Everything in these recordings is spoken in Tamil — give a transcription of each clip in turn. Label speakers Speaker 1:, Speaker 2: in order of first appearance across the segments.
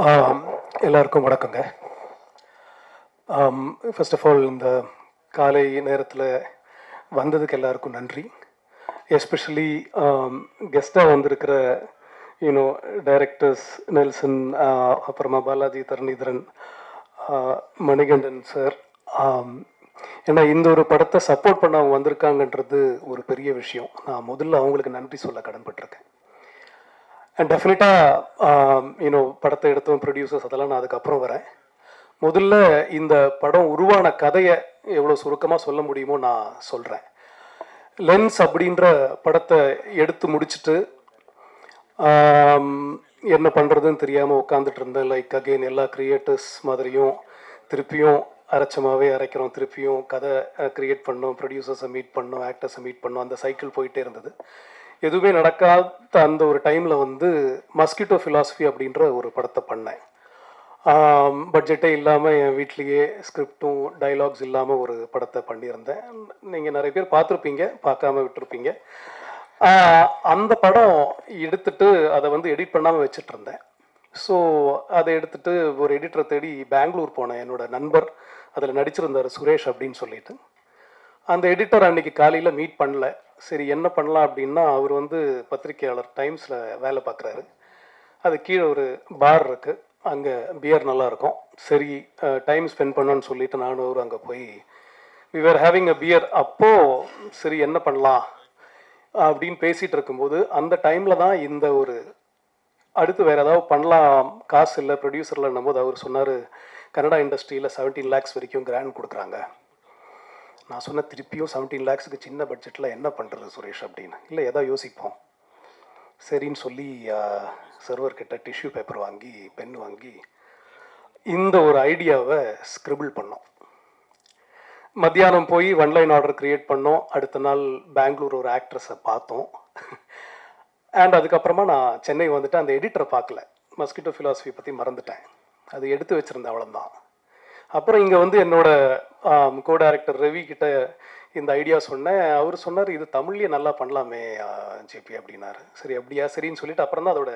Speaker 1: ஆம், எல்லாருக்கும் வணக்கங்க. ஃபர்ஸ்ட் ஆஃப் ஆல் இந்த காலை நேரத்தில் வந்ததுக்கு எல்லாருக்கும் நன்றி. எஸ்பெஷலி கெஸ்டாக வந்திருக்கிற யூனோ டைரக்டர்ஸ் நெல்சன், அப்புறமா பாலாஜி தரணிதரன், மணிகண்டன் சார். ஏன்னா இந்த ஒரு படத்தை சப்போர்ட் பண்ண அவங்க வந்திருக்காங்கன்றது ஒரு பெரிய விஷயம். நான் முதல்ல அவங்களுக்கு நன்றி சொல்ல கடன்பட்டிருக்கேன். அண்ட் டெஃபினட்டாக படத்தை எடுத்தவன் ப்ரொடியூசர்ஸ் அதெல்லாம் நான் அதுக்கப்புறம் வரேன். முதல்ல இந்த படம் உருவான கதையை எவ்வளோ சுருக்கமாக சொல்ல முடியுமோ நான் சொல்கிறேன். லென்ஸ் அப்படின்ற படத்தை எடுத்து முடிச்சுட்டு என்ன பண்ணுறதுன்னு தெரியாமல் உட்காந்துட்டு இருந்தேன். லைக் அகெயின் எல்லா கிரியேட்டர்ஸ் மாதிரியும் திருப்பியும் அரைச்சமாகவே அரைக்கிறோம், திருப்பியும் கதை க்ரியேட் பண்ணோம், ப்ரொடியூசர்ஸை மீட் பண்ணோம், ஆக்டர்ஸை மீட் பண்ணோம், அந்த சைக்கிள் போயிட்டே இருந்தது. எதுவுமே நடக்காத அந்த ஒரு டைமில் மஸ்கிட்டோ ஃபிலாசபி அப்படின்ற ஒரு படத்தை பண்ணேன். பட்ஜெட்டே இல்லாமல் என் வீட்லேயே ஸ்கிரிப்டும் டைலாக்ஸ் இல்லாமல் ஒரு படத்தை பண்ணியிருந்தேன். நீங்கள் நிறைய பேர் பார்த்துருப்பீங்க, பார்க்காம விட்டுருப்பீங்க. அந்த படம் எடுத்துட்டு அதை எடிட் பண்ணாமல் வச்சுட்டு இருந்தேன். ஸோ அதை எடுத்துட்டு ஒரு எடிட்டரை தேடி பெங்களூர் போனேன். என்னோட நண்பர் அதில் நடிச்சிருந்தார், சுரேஷ் அப்படின்னு சொல்லிட்டு. அந்த எடிட்டர் அன்னைக்கு காலையில் மீட் பண்ணல. சரி என்ன பண்ணலாம் அப்படின்னா, அவர் பத்திரிகையாளர், டைம்ஸில் வேலை பார்க்குறாரு. அது கீழே ஒரு பார் இருக்குது, அங்கே பியர் நல்லாயிருக்கும். சரி டைம் ஸ்பெண்ட் பண்ணோன்னு சொல்லிட்டு நானும் அவர் அங்கே போய் we are having a beer. அப்போது சரி என்ன பண்ணலாம் அப்படின்னு பேசிகிட்டு இருக்கும்போது அந்த டைமில் தான் இந்த ஒரு அடுத்து வேறு ஏதாவது பண்ணலாம், காசு இல்லை, ப்ரொடியூசரில் போது அவர் சொன்னார், கன்னடா இண்டஸ்ட்ரியில் 17 lakhs வரைக்கும் கிராண்ட் கொடுக்குறாங்க. நான் சொன்ன திருப்பியும் 17 lakhsக்கு சின்ன பட்ஜெட்டில் என்ன பண்ணுறது சுரேஷ் அப்படின்னு. இல்லை எதாவது யோசிப்போம். சரின்னு சொல்லி சர்வர்கிட்ட டிஷ்யூ பேப்பர் வாங்கி பென் வாங்கி இந்த ஒரு ஐடியாவை ஸ்கிரிபிள் பண்ணோம். மத்தியானம் போய் ஒன்லைன் ஆர்டர் க்ரியேட் பண்ணோம். அடுத்த நாள் பெங்களூர் ஒரு ஆக்ட்ரஸை பார்த்தோம். அண்ட் அதுக்கப்புறமா நான் சென்னை வந்துட்டு அந்த எடிட்டரை பார்க்கல, மஸ்கிட்டோ ஃபிலாசபி பற்றி மறந்துட்டேன். அது எடுத்து வச்சுருந்தேன், அவ்வளோதான். அப்புறம் இங்கே என்னோட கோ டைரக்டர் ரவி கிட்ட இந்த ஐடியா சொன்னேன். அவர் சொன்னார், இது தமிழ்லேயே நல்லா பண்ணலாமே ஜேபி அப்படின்னாரு. சரி அப்படியா, சரின்னு சொல்லிட்டு அப்புறம் தான் அதோட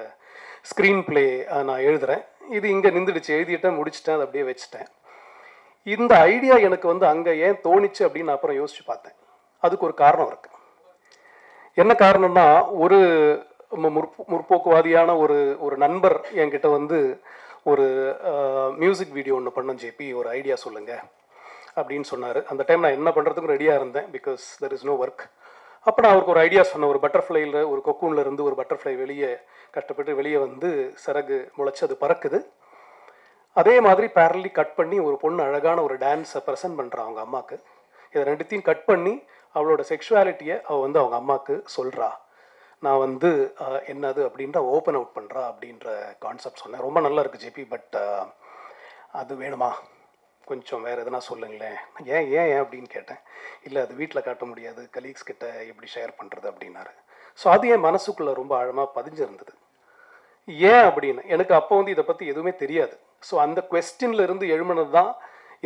Speaker 1: ஸ்க்ரீன் பிளே நான் எழுதுகிறேன். இது இங்கே நின்றுடுச்சு, எழுதிட்டேன், முடிச்சுட்டேன், அதை அப்படியே வச்சுட்டேன். இந்த ஐடியா எனக்கு அங்கே ஏன் தோணிச்சு அப்படின்னு நான் அப்புறம் யோசிச்சு பார்த்தேன். அதுக்கு ஒரு காரணம் இருக்குது. என்ன காரணம்னா, ஒரு முற்போக்குவாதியான ஒரு நண்பர் என்கிட்ட ஒரு மியூசிக் வீடியோ ஒன்று பண்ணோம் ஜேபி, ஒரு ஐடியா சொல்லுங்கள் அப்படின்னு சொன்னார். அந்த டைம் நான் என்ன பண்ணுறதுக்கும் ரெடியாக இருந்தேன், because there is no work. அப்போ நான் அவருக்கு ஒரு ஐடியா சொன்னேன். ஒரு பட்டர்ஃப்ளையில், ஒரு கொக்கூனில் இருந்து ஒரு பட்டர்ஃப்ளை வெளியே கஷ்டப்பட்டு வெளியே சிறகு முளைச்சி அது பறக்குது. அதே மாதிரி பேரலி கட் பண்ணி ஒரு பொண்ணு அழகான ஒரு டான்ஸை ப்ரெசென்ட் பண்ணுறான் அவங்க அம்மாவுக்கு. இதை ரெண்டுத்தையும் கட் பண்ணி அவளோட செக்ஷுவாலிட்டியை அவள் அவங்க அம்மாவுக்கு சொல்கிறா. நான் என்னது அப்படின்ற ஓப்பன் அவுட் பண்ணுறா அப்படின்ற கான்செப்ட் சொன்னேன். ரொம்ப நல்லா இருக்குது ஜேபி, பட் அது வேணுமா, கொஞ்சம் வேறு எதனா சொல்லுங்களேன். ஏன் ஏன் ஏன் அப்படின்னு கேட்டேன். இல்லை அது வீட்டில் காட்ட முடியாது, கலீக்ஸ் கிட்ட எப்படி ஷேர் பண்ணுறது அப்படின்னாரு. ஸோ அது என் மனசுக்குள்ளே ரொம்ப ஆழமாக பதிஞ்சிருந்தது. ஏன் அப்படின்னு எனக்கு அப்போ இதை பற்றி எதுவுமே தெரியாது. ஸோ அந்த கொஸ்டின்ல இருந்து எழுமினது தான்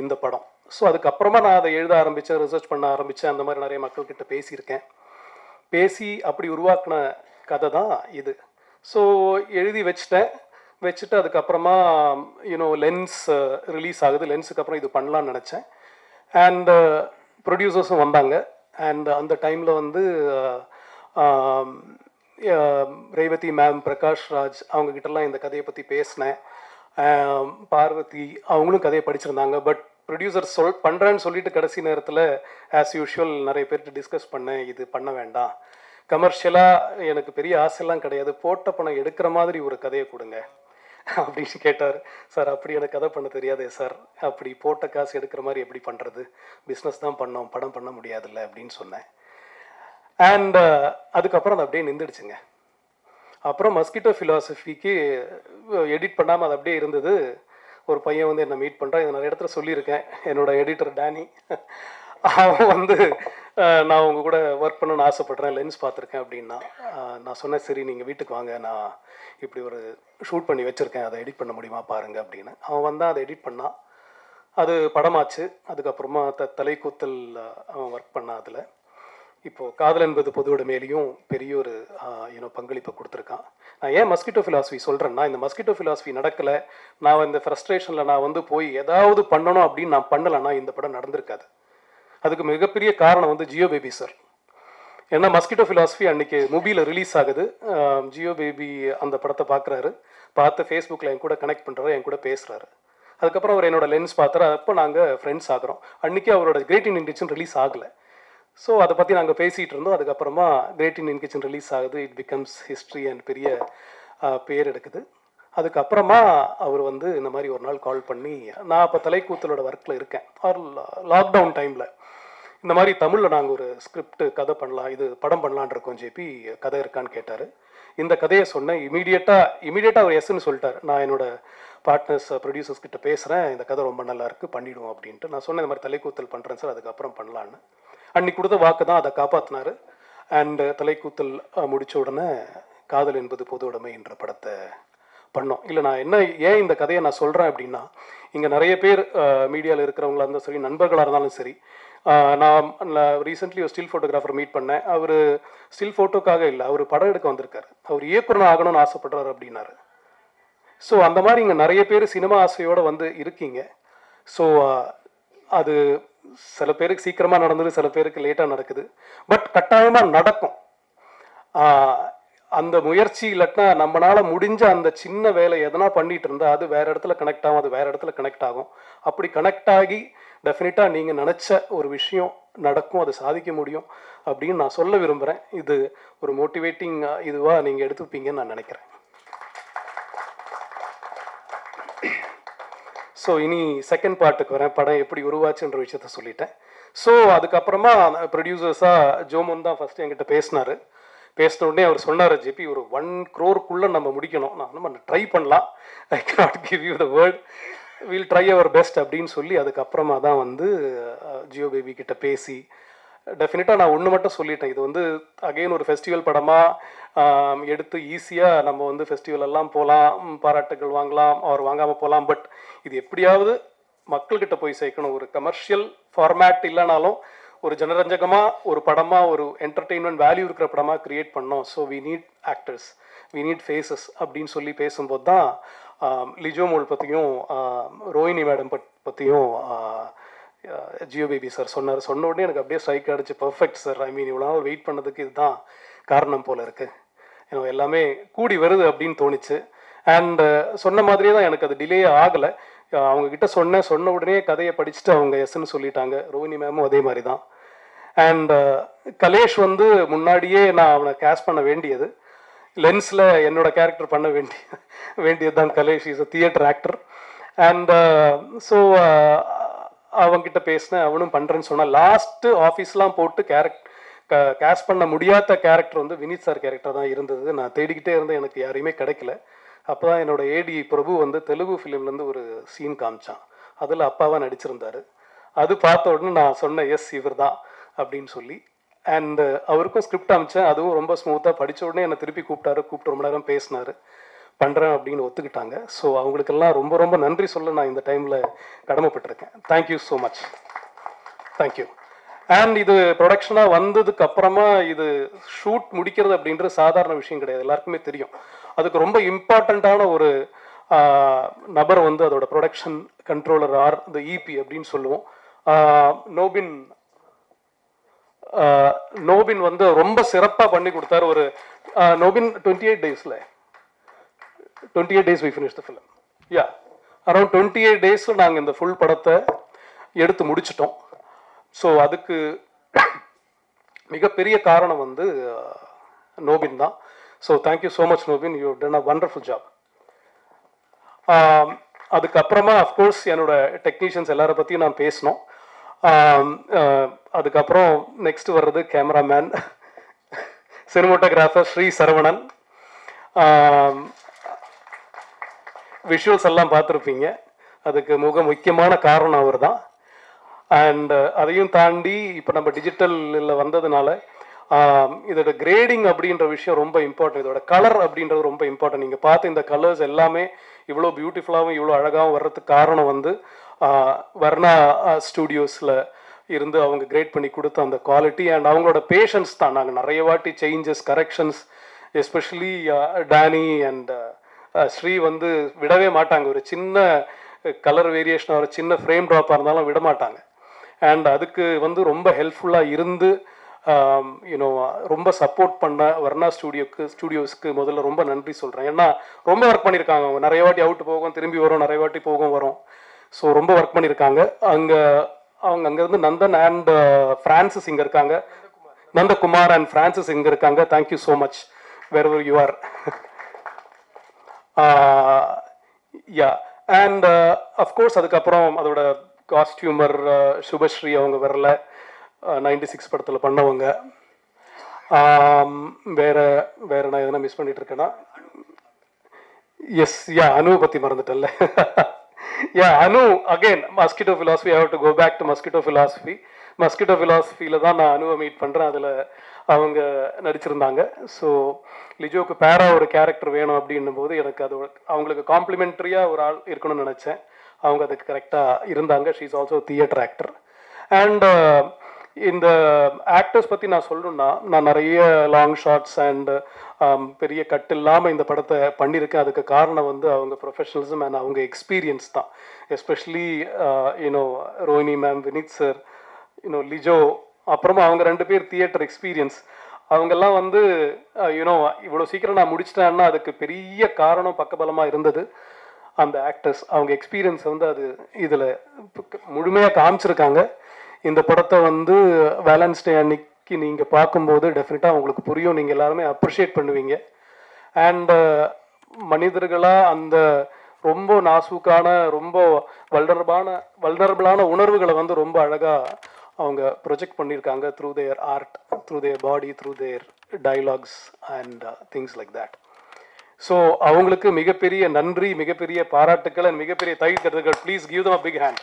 Speaker 1: இந்த படம். ஸோ அதுக்கப்புறமா நான் அதை எழுத ஆரம்பித்தேன், ரிசர்ச் பண்ண ஆரம்பித்தேன். அந்த மாதிரி நிறைய மக்கள்கிட்ட பேசியிருக்கேன். பேசி அப்படி உருவாக்கின கதை தான் இது. ஸோ எழுதி வச்சுட்டு அதுக்கப்புறமா லென்ஸ் ரிலீஸ் ஆகுது. லென்ஸுக்கு அப்புறம் இது பண்ணலான்னு நினச்சேன். அண்ட் ப்ரொடியூசர்ஸும் வந்தாங்க. அண்ட் அந்த டைமில் ரேவதி மேம், பிரகாஷ் ராஜ் அவங்கக்கிட்டலாம் இந்த கதையை பற்றி பேசினேன். பார்வதி அவங்களும் கதையை படிச்சிருந்தாங்க. பட் ப்ரொடியூசர் பண்ணுறேன்னு சொல்லிட்டு கடைசி நேரத்தில் ஆஸ் யூஷுவல் நிறைய பேர்கிட்ட டிஸ்கஸ் பண்ணேன், இது பண்ண வேண்டாம், கமர்ஷியலாக எனக்கு பெரிய ஆசைலாம் கிடையாது, போட்ட பணம் எடுக்கிற மாதிரி ஒரு கதையை கொடுங்க அப்படின்னு கேட்டார். சார் அப்படி எனக்கு கதை பண்ண தெரியாதே சார், அப்படி போட்ட காசு எடுக்கிற மாதிரி எப்படி பண்ணுறது, பிஸ்னஸ் தான் பண்ணோம், படம் பண்ண முடியாதுல்ல அப்படின்னு சொன்னேன். அண்ட் அதுக்கப்புறம் அது அப்படியே நின்றுடுச்சுங்க. அப்புறம் மஸ்கிட்டோ ஃபிலாசபிக்கு எடிட் பண்ணாமல் அது அப்படியே இருந்தது. ஒரு பையன் என்னை மீட் பண்ணுறான். இதை நிறைய இடத்துல சொல்லியிருக்கேன். என்னோட எடிட்டர் டேனி, அவன் நான் உங்கள் கூட ஒர்க் பண்ணணும்னு ஆசைப்பட்றேன், லென்ஸ் பார்த்துருக்கேன் அப்படின்னா. நான் சொன்னேன், சரி நீங்கள் வீட்டுக்கு வாங்க, நான் இப்படி ஒரு ஷூட் பண்ணி வச்சுருக்கேன், அதை எடிட் பண்ண முடியுமா பாருங்கள் அப்படின்னு. அவன் அதை எடிட் பண்ணான். அது படமாச்சு. அதுக்கப்புறமா தலைக்கூத்தல் அவன் ஒர்க் பண்ணான். அதில் இப்போது காதல் என்பது பொதுவோட மேலேயும் பெரிய ஒரு பங்களிப்பை கொடுத்துருக்கான். நான் ஏன் மஸ்கிட்டோ ஃபிலாசபி சொல்கிறேன்னா, இந்த மஸ்கிட்டோ ஃபிலாசபி நடக்கலை, நான் இந்த ஃப்ரஸ்ட்ரேஷனில் நான் வந்து போய் ஏதாவது பண்ணணும் அப்படின்னு நான் பண்ணலைன்னா இந்த படம் நடந்திருக்காது. அதுக்கு மிகப்பெரிய காரணம் வந்து ஜியோ பேபி சார். ஏன்னா மஸ்கிட்டோ ஃபிலாசபி அன்றைக்கி மூவியில் ரிலீஸ் ஆகுது. ஜியோ பேபி அந்த படத்தை பார்க்குறாரு, பார்த்து ஃபேஸ்புக்கில் என் கூட கனெக்ட் பண்ணுறாரு, என் கூட பேசுகிறாரு. அதுக்கப்புறம் அவர் என்னோட லென்ஸ் பார்த்துறாரு. அப்போ நாங்கள் ஃப்ரெண்ட்ஸ் ஆகிறோம். அன்றைக்கி அவரோட கிரேட் இண்டியன் கிச்சன் ரிலீஸ் ஆகலை. ஸோ அதை பற்றி நாங்கள் பேசிகிட்டு இருந்தோம். அதுக்கப்புறமா கிரேட் இண்டியன் கிச்சன் ரிலீஸ் ஆகுது. இட் பிகம்ஸ் ஹிஸ்ட்ரி அண்ட் பெரிய பேர் எடுக்குது. அதுக்கப்புறமா அவர் வந்து இந்த மாதிரி ஒரு நாள் கால் பண்ணி, நான் அப்போ தலைக்கூத்தலோட ஒர்க்கில் இருக்கேன், ஆர் லாக்டவுன் டைமில், இந்த மாதிரி தமிழில் நாங்கள் ஒரு ஸ்கிரிப்ட் கதை பண்ணலாம், இது படம் பண்ணலான் இருக்கோம் ஜேபி, கதை இருக்கான்னு கேட்டார். இந்த கதையை சொன்னேன். இமீடியட்டாக அவர் எஸ்ன்னு சொல்லிட்டார். நான் என்னோடய பார்ட்னர்ஸ் ப்ரொடியூசர்ஸ் கிட்ட பேசுகிறேன், இந்த கதை ரொம்ப நல்லா இருக்குது, பண்ணிவிடுவோம் அப்படின்ட்டு. நான் சொன்னேன் இந்த மாதிரி தலைக்கூத்தல் பண்ணுறேன் சார், அதுக்கப்புறம் பண்ணலான்னு. அன்றைக்கி கொடுத்த வாக்கு தான் அதை காப்பாற்றினார். அண்டு தலைக்கூத்தல் முடித்த உடனே காதல் என்பது பொது உடைமை என்ற படத்தை பண்ணோம். இல்லை நான் ஏன் இந்த கதையை நான் சொல்கிறேன் அப்படின்னா, இங்கே நிறைய பேர் மீடியாவில் இருக்கிறவங்களா இருந்தாலும் சரி, நண்பர்களாக இருந்தாலும் சரி, நான் ரீசெண்ட்லி ஒரு ஸ்டில் ஃபோட்டோகிராஃபர் மீட் பண்ணேன். அவர் ஸ்டில் ஃபோட்டோக்காக இல்லை, அவர் படம் எடுக்க வந்திருக்காரு, அவர் இயக்குனர் ஆகணும்னு ஆசைப்படுறாரு அப்படின்னாரு. ஸோ அந்த மாதிரி இங்கே நிறைய பேர் சினிமா ஆசையோடு வந்து இருக்கீங்க. ஸோ அது சில பேருக்கு சீக்கிரமாக நடந்தது, சில பேருக்கு லேட்டாக நடக்குது. பட் கட்டாயமாக நடக்கும். அந்த முயற்சி இல்லாட்டினா நம்மளால் முடிஞ்ச அந்த சின்ன வேலை எதனா பண்ணிட்டு இருந்தால் அது வேறு இடத்துல கனெக்ட் ஆகும், அது வேறு இடத்துல கனெக்ட் ஆகும். அப்படி கனெக்ட் ஆகி டெஃபினட்டாக நீங்கள் நினச்ச ஒரு விஷயம் நடக்கும், அது சாதிக்க முடியும் அப்படின்னு நான் சொல்ல விரும்புகிறேன். இது ஒரு மோட்டிவேட்டிங் இதுவாக நீங்கள் எடுத்துப்பீங்கன்னு நான் நினைக்கிறேன். ஸோ இனி செகண்ட் பார்ட்டுக்கு வரேன். படம் எப்படி உருவாச்சுன்ற விஷயத்த சொல்லிட்டேன். ஸோ அதுக்கப்புறமா ப்ரொடியூசர்ஸாக ஜோமோன் தான் ஃபஸ்ட்டு என்கிட்ட பேசினார். பேசின உடனே அவர் சொன்னார், ஜிபி ஒரு 1 crore நம்ம முடிக்கணும், நம்ம ட்ரை பண்ணலாம், I cannot give you the word, will try our best அப்படின்னு சொல்லி அதுக்கப்புறமா தான் வந்து ஜியோ பேபி கிட்ட பேசி டெஃபினட்டாக நான் ஒன்று மட்டும் சொல்லிட்டேன். இது வந்து அகெயின் ஒரு ஃபெஸ்டிவல் படமாக எடுத்து ஈஸியாக நம்ம வந்து ஃபெஸ்டிவல் எல்லாம் போகலாம், பாராட்டுகள் வாங்கலாம், அவர் வாங்காமல் போகலாம். பட் இது எப்படியாவது மக்கள்கிட்ட போய் சேர்க்கணும். ஒரு கமர்ஷியல் ஃபார்மேட் இல்லைனாலும் ஒரு ஜனரஞ்சகமாக ஒரு படமாக, ஒரு என்டர்டெயின்மெண்ட் வேல்யூ இருக்கிற படமாக க்ரியேட் பண்ணோம். So we need actors, we need faces அப்படின்னு சொல்லி பேசும்போது தான் லிஜோ மோல் பற்றியும் ரோஹினி மேடம் பற்றியும் ஜியோ பேபி சார் சொன்னார். சொன்ன உடனே எனக்கு அப்படியே ஸ்ட்ரைக் அடிச்சு, பர்ஃபெக்ட் சார், ஐ மீன் இவ்வளோ நாள் வெயிட் பண்ணதுக்கு இதுதான் காரணம் போல் இருக்குது, எல்லாமே கூடி வருது அப்படின்னு தோணுச்சு. அண்ட் சொன்ன மாதிரியே தான் எனக்கு அது டிலே ஆகலை. அவங்கக்கிட்ட சொன்ன உடனே கதையை படிச்சுட்டு அவங்க எஸ்ன்னு சொல்லிட்டாங்க. ரோஹினி மேமும் அதே மாதிரி தான். அண்ட் கலேஷ் வந்து முன்னாடியே நான் அவனை கேஸ்ட் பண்ண வேண்டியது, லென்ஸில் என்னோட கேரக்டர் பண்ண வேண்டியது தான். Kalesh is a theatre actor. And so அவன்கிட்ட பேசினேன், அவனும் பண்ணுறேன்னு சொன்னான். லாஸ்ட்டு ஆஃபீஸ்லாம் போட்டு கேஸ்ட் பண்ண முடியாத கேரக்டர் வந்து வினித் சார் கேரக்டர் தான் இருந்தது. நான் தேடிக்கிட்டே இருந்தேன், எனக்கு யாரையுமே கிடைக்கல. அப்போ தான் என்னோட ஏடி பிரபு வந்து தெலுங்கு ஃபிலிம்லேருந்து ஒரு சீன் காமிச்சான், அதில் அப்பாவாக நடிச்சிருந்தார். அது பார்த்த உடனே நான் சொன்னேன், எஸ் இவர் தான் அப்படின்னு சொல்லி. அண்டு அவருக்கும் ஸ்கிரிப்ட் அமிச்சேன், அதுவும் ரொம்ப ஸ்மூத்தாக படித்த உடனே என்னை திருப்பி கூப்பிட்டு ரொம்ப நேரம் பேசினார். பண்ணுறேன் அப்படின்னு ஒத்துக்கிட்டாங்க. ஸோ அவங்களுக்கெல்லாம் ரொம்ப ரொம்ப நன்றி சொல்ல நான் இந்த டைமில் கடமைப்பட்டிருக்கேன். Thank you so much, thank you. And இது ப்ரொடக்ஷனாக வந்ததுக்கு அப்புறமா இது ஷூட் முடிக்கிறது அப்படின்றது சாதாரண விஷயம் கிடையாது, எல்லாருக்குமே தெரியும். அதுக்கு ரொம்ப இம்பார்ட்டண்ட்டான ஒரு நபர் வந்து அதோட ப்ரொடக்ஷன் கண்ட்ரோலர் ஆர் இந்த இபி அப்படின்னு சொல்லுவோம். நோபின் வந்து ரொம்ப சிறப்பாக பண்ணி கொடுத்தாரு. ஒரு நோபின் 28 டேஸில் 28 days we finished the film. Yeah, around 28 days நாங்கள் இந்த ஃபுல் படத்தை எடுத்து முடிச்சிட்டோம். ஸோ அதுக்கு மிகப்பெரிய காரணம் வந்து நோபின் தான். So thank you so much Nobin, you done a wonderful job. அதுக்கப்புறமா அஃப்கோர்ஸ் என்னோட டெக்னீஷியன்ஸ் எல்லாரை பற்றியும் நான் பேசினோம். அதுக்கப்புறம் நெக்ஸ்ட் வர்றது cameraman, cinematographer Shri Saravanan. Visuals எல்லாம் பார்த்துருப்பீங்க, அதுக்கு முக்கியமான காரணம் அவர் தான். அண்ட் அதையும் தாண்டி இப்போ நம்ம டிஜிட்டலில் வந்ததுனால இதோட கிரேடிங் அப்படின்ற விஷயம் ரொம்ப இம்பார்ட்டன்ட், இதோட கலர் அப்படின்றது ரொம்ப இம்பார்ட்டன்ட். நீங்கள் பார்த்து இந்த கலர்ஸ் எல்லாமே இவ்வளோ பியூட்டிஃபுல்லாகவும் இவ்வளோ அழகாகவும் வர்றதுக்கு காரணம் வந்து வர்ணா ஸ்டூடியோஸில் இருந்து அவங்க கிரேட் பண்ணி கொடுத்த அந்த குவாலிட்டி அண்ட் அவங்களோட பேஷன்ஸ் தான். நாங்கள் நிறைய வாட்டி changes corrections especially Danny and Sri வந்து விடவே மாட்டாங்க. ஒரு சின்ன கலர் வேரியேஷன் ஒரு சின்ன ஃப்ரேம் ட்ராப்பாக இருந்தாலும் விட மாட்டாங்க. அண்ட் அதுக்கு வந்து ரொம்ப ஹெல்ப்ஃபுல்லாக இருந்து யூனோ ரொம்ப சப்போர்ட் பண்ண வர்ணா ஸ்டூடியோஸ்க்கு முதல்ல ரொம்ப நன்றி சொல்கிறேன். ஏன்னா ரொம்ப ஒர்க் பண்ணியிருக்காங்க. அவங்க நிறைய வாட்டி அவுட் போகும், திரும்பி வரும், நிறைய வாட்டி போகும் வரும். ஸோ ரொம்ப ஒர்க் பண்ணியிருக்காங்க. அவங்க அங்கேருந்து நந்தன் அண்ட் ஃப்ரான்சிஸ் இங்கே இருக்காங்க, நந்தகுமார் அண்ட் ஃப்ரான்சிஸ் இங்கே இருக்காங்க. Thank you so much wherever you are. Yeah and of course அதுக்கப்புறம் அதோட காஸ்டியூமர் சுபஸ்ரீ அவங்க வரல, 96 படத்தில் பண்ணவங்க. வேற வேற நான் எதனா மிஸ் பண்ணிட்டு இருக்கேன்னா, எஸ் யா அனுவை பற்றி மறந்துட்டேன்ல. Yeah Anu again mosquito philosophy. I have to go back to mosquito philosophy. மஸ்கிட்டோ ஃபிலாசபியில் தான் நான் அனுவை மீட் பண்ணுறேன். அதில் அவங்க நடிச்சிருந்தாங்க. ஸோ லிஜோக்கு பேரா ஒரு கேரக்டர் வேணும் அப்படின்னும் போது எனக்கு அது அவங்களுக்கு காம்ப்ளிமெண்ட்ரியாக ஒரு ஆள் இருக்கணும்னு நினச்சேன். அவங்க அதுக்கு கரெக்டாக இருந்தாங்க. She is also theatre actor. And இந்த ஆக்டர்ஸ் பற்றி நான் சொல்லணுன்னா, நான் நிறைய லாங் ஷார்ட்ஸ் அண்ட் பெரிய கட் இல்லாமல் இந்த படத்தை பண்ணியிருக்கேன். அதுக்கு காரணம் வந்து அவங்க ப்ரொஃபஷனலிசம் அண்ட் அவங்க எக்ஸ்பீரியன்ஸ் தான். Especially you know Rohini ma'am, Vineeth sir, you know Lijo, அப்புறமா அவங்க 2 பேர் தியேட்டர் எக்ஸ்பீரியன்ஸ். அவங்கெல்லாம் வந்து யூனோ இவ்வளோ சீக்கிரம் நான் முடிச்சிட்டேன்னா அதுக்கு பெரிய காரணம் பக்கபலமாக இருந்தது அந்த ஆக்டர்ஸ். அவங்க எக்ஸ்பீரியன்ஸ் வந்து அது இதில் முழுமையாக காமிச்சிருக்காங்க. இந்த படத்தை வந்து வேலன்ஸ் டே அன்னைக்கு நீங்கள் பார்க்கும்போது டெஃபினட்டாக உங்களுக்கு புரியும். நீங்கள் எல்லாருமே அப்ரிஷியேட் பண்ணுவீங்க. அண்ட் மனிதர்களாக அந்த ரொம்ப நாசூக்கான ரொம்ப வல்னரபிளான உணர்வுகளை வந்து ரொம்ப அழகாக அவங்க ப்ரொஜெக்ட் பண்ணியிருக்காங்க through their art, through their body, through their dialogues and things like that. So அவங்களுக்கு மிகப்பெரிய நன்றி, மிகப்பெரிய பாராட்டுக்கள் அண்ட் மிகப்பெரிய கைத்தட்டுகள். Please give them a big hand.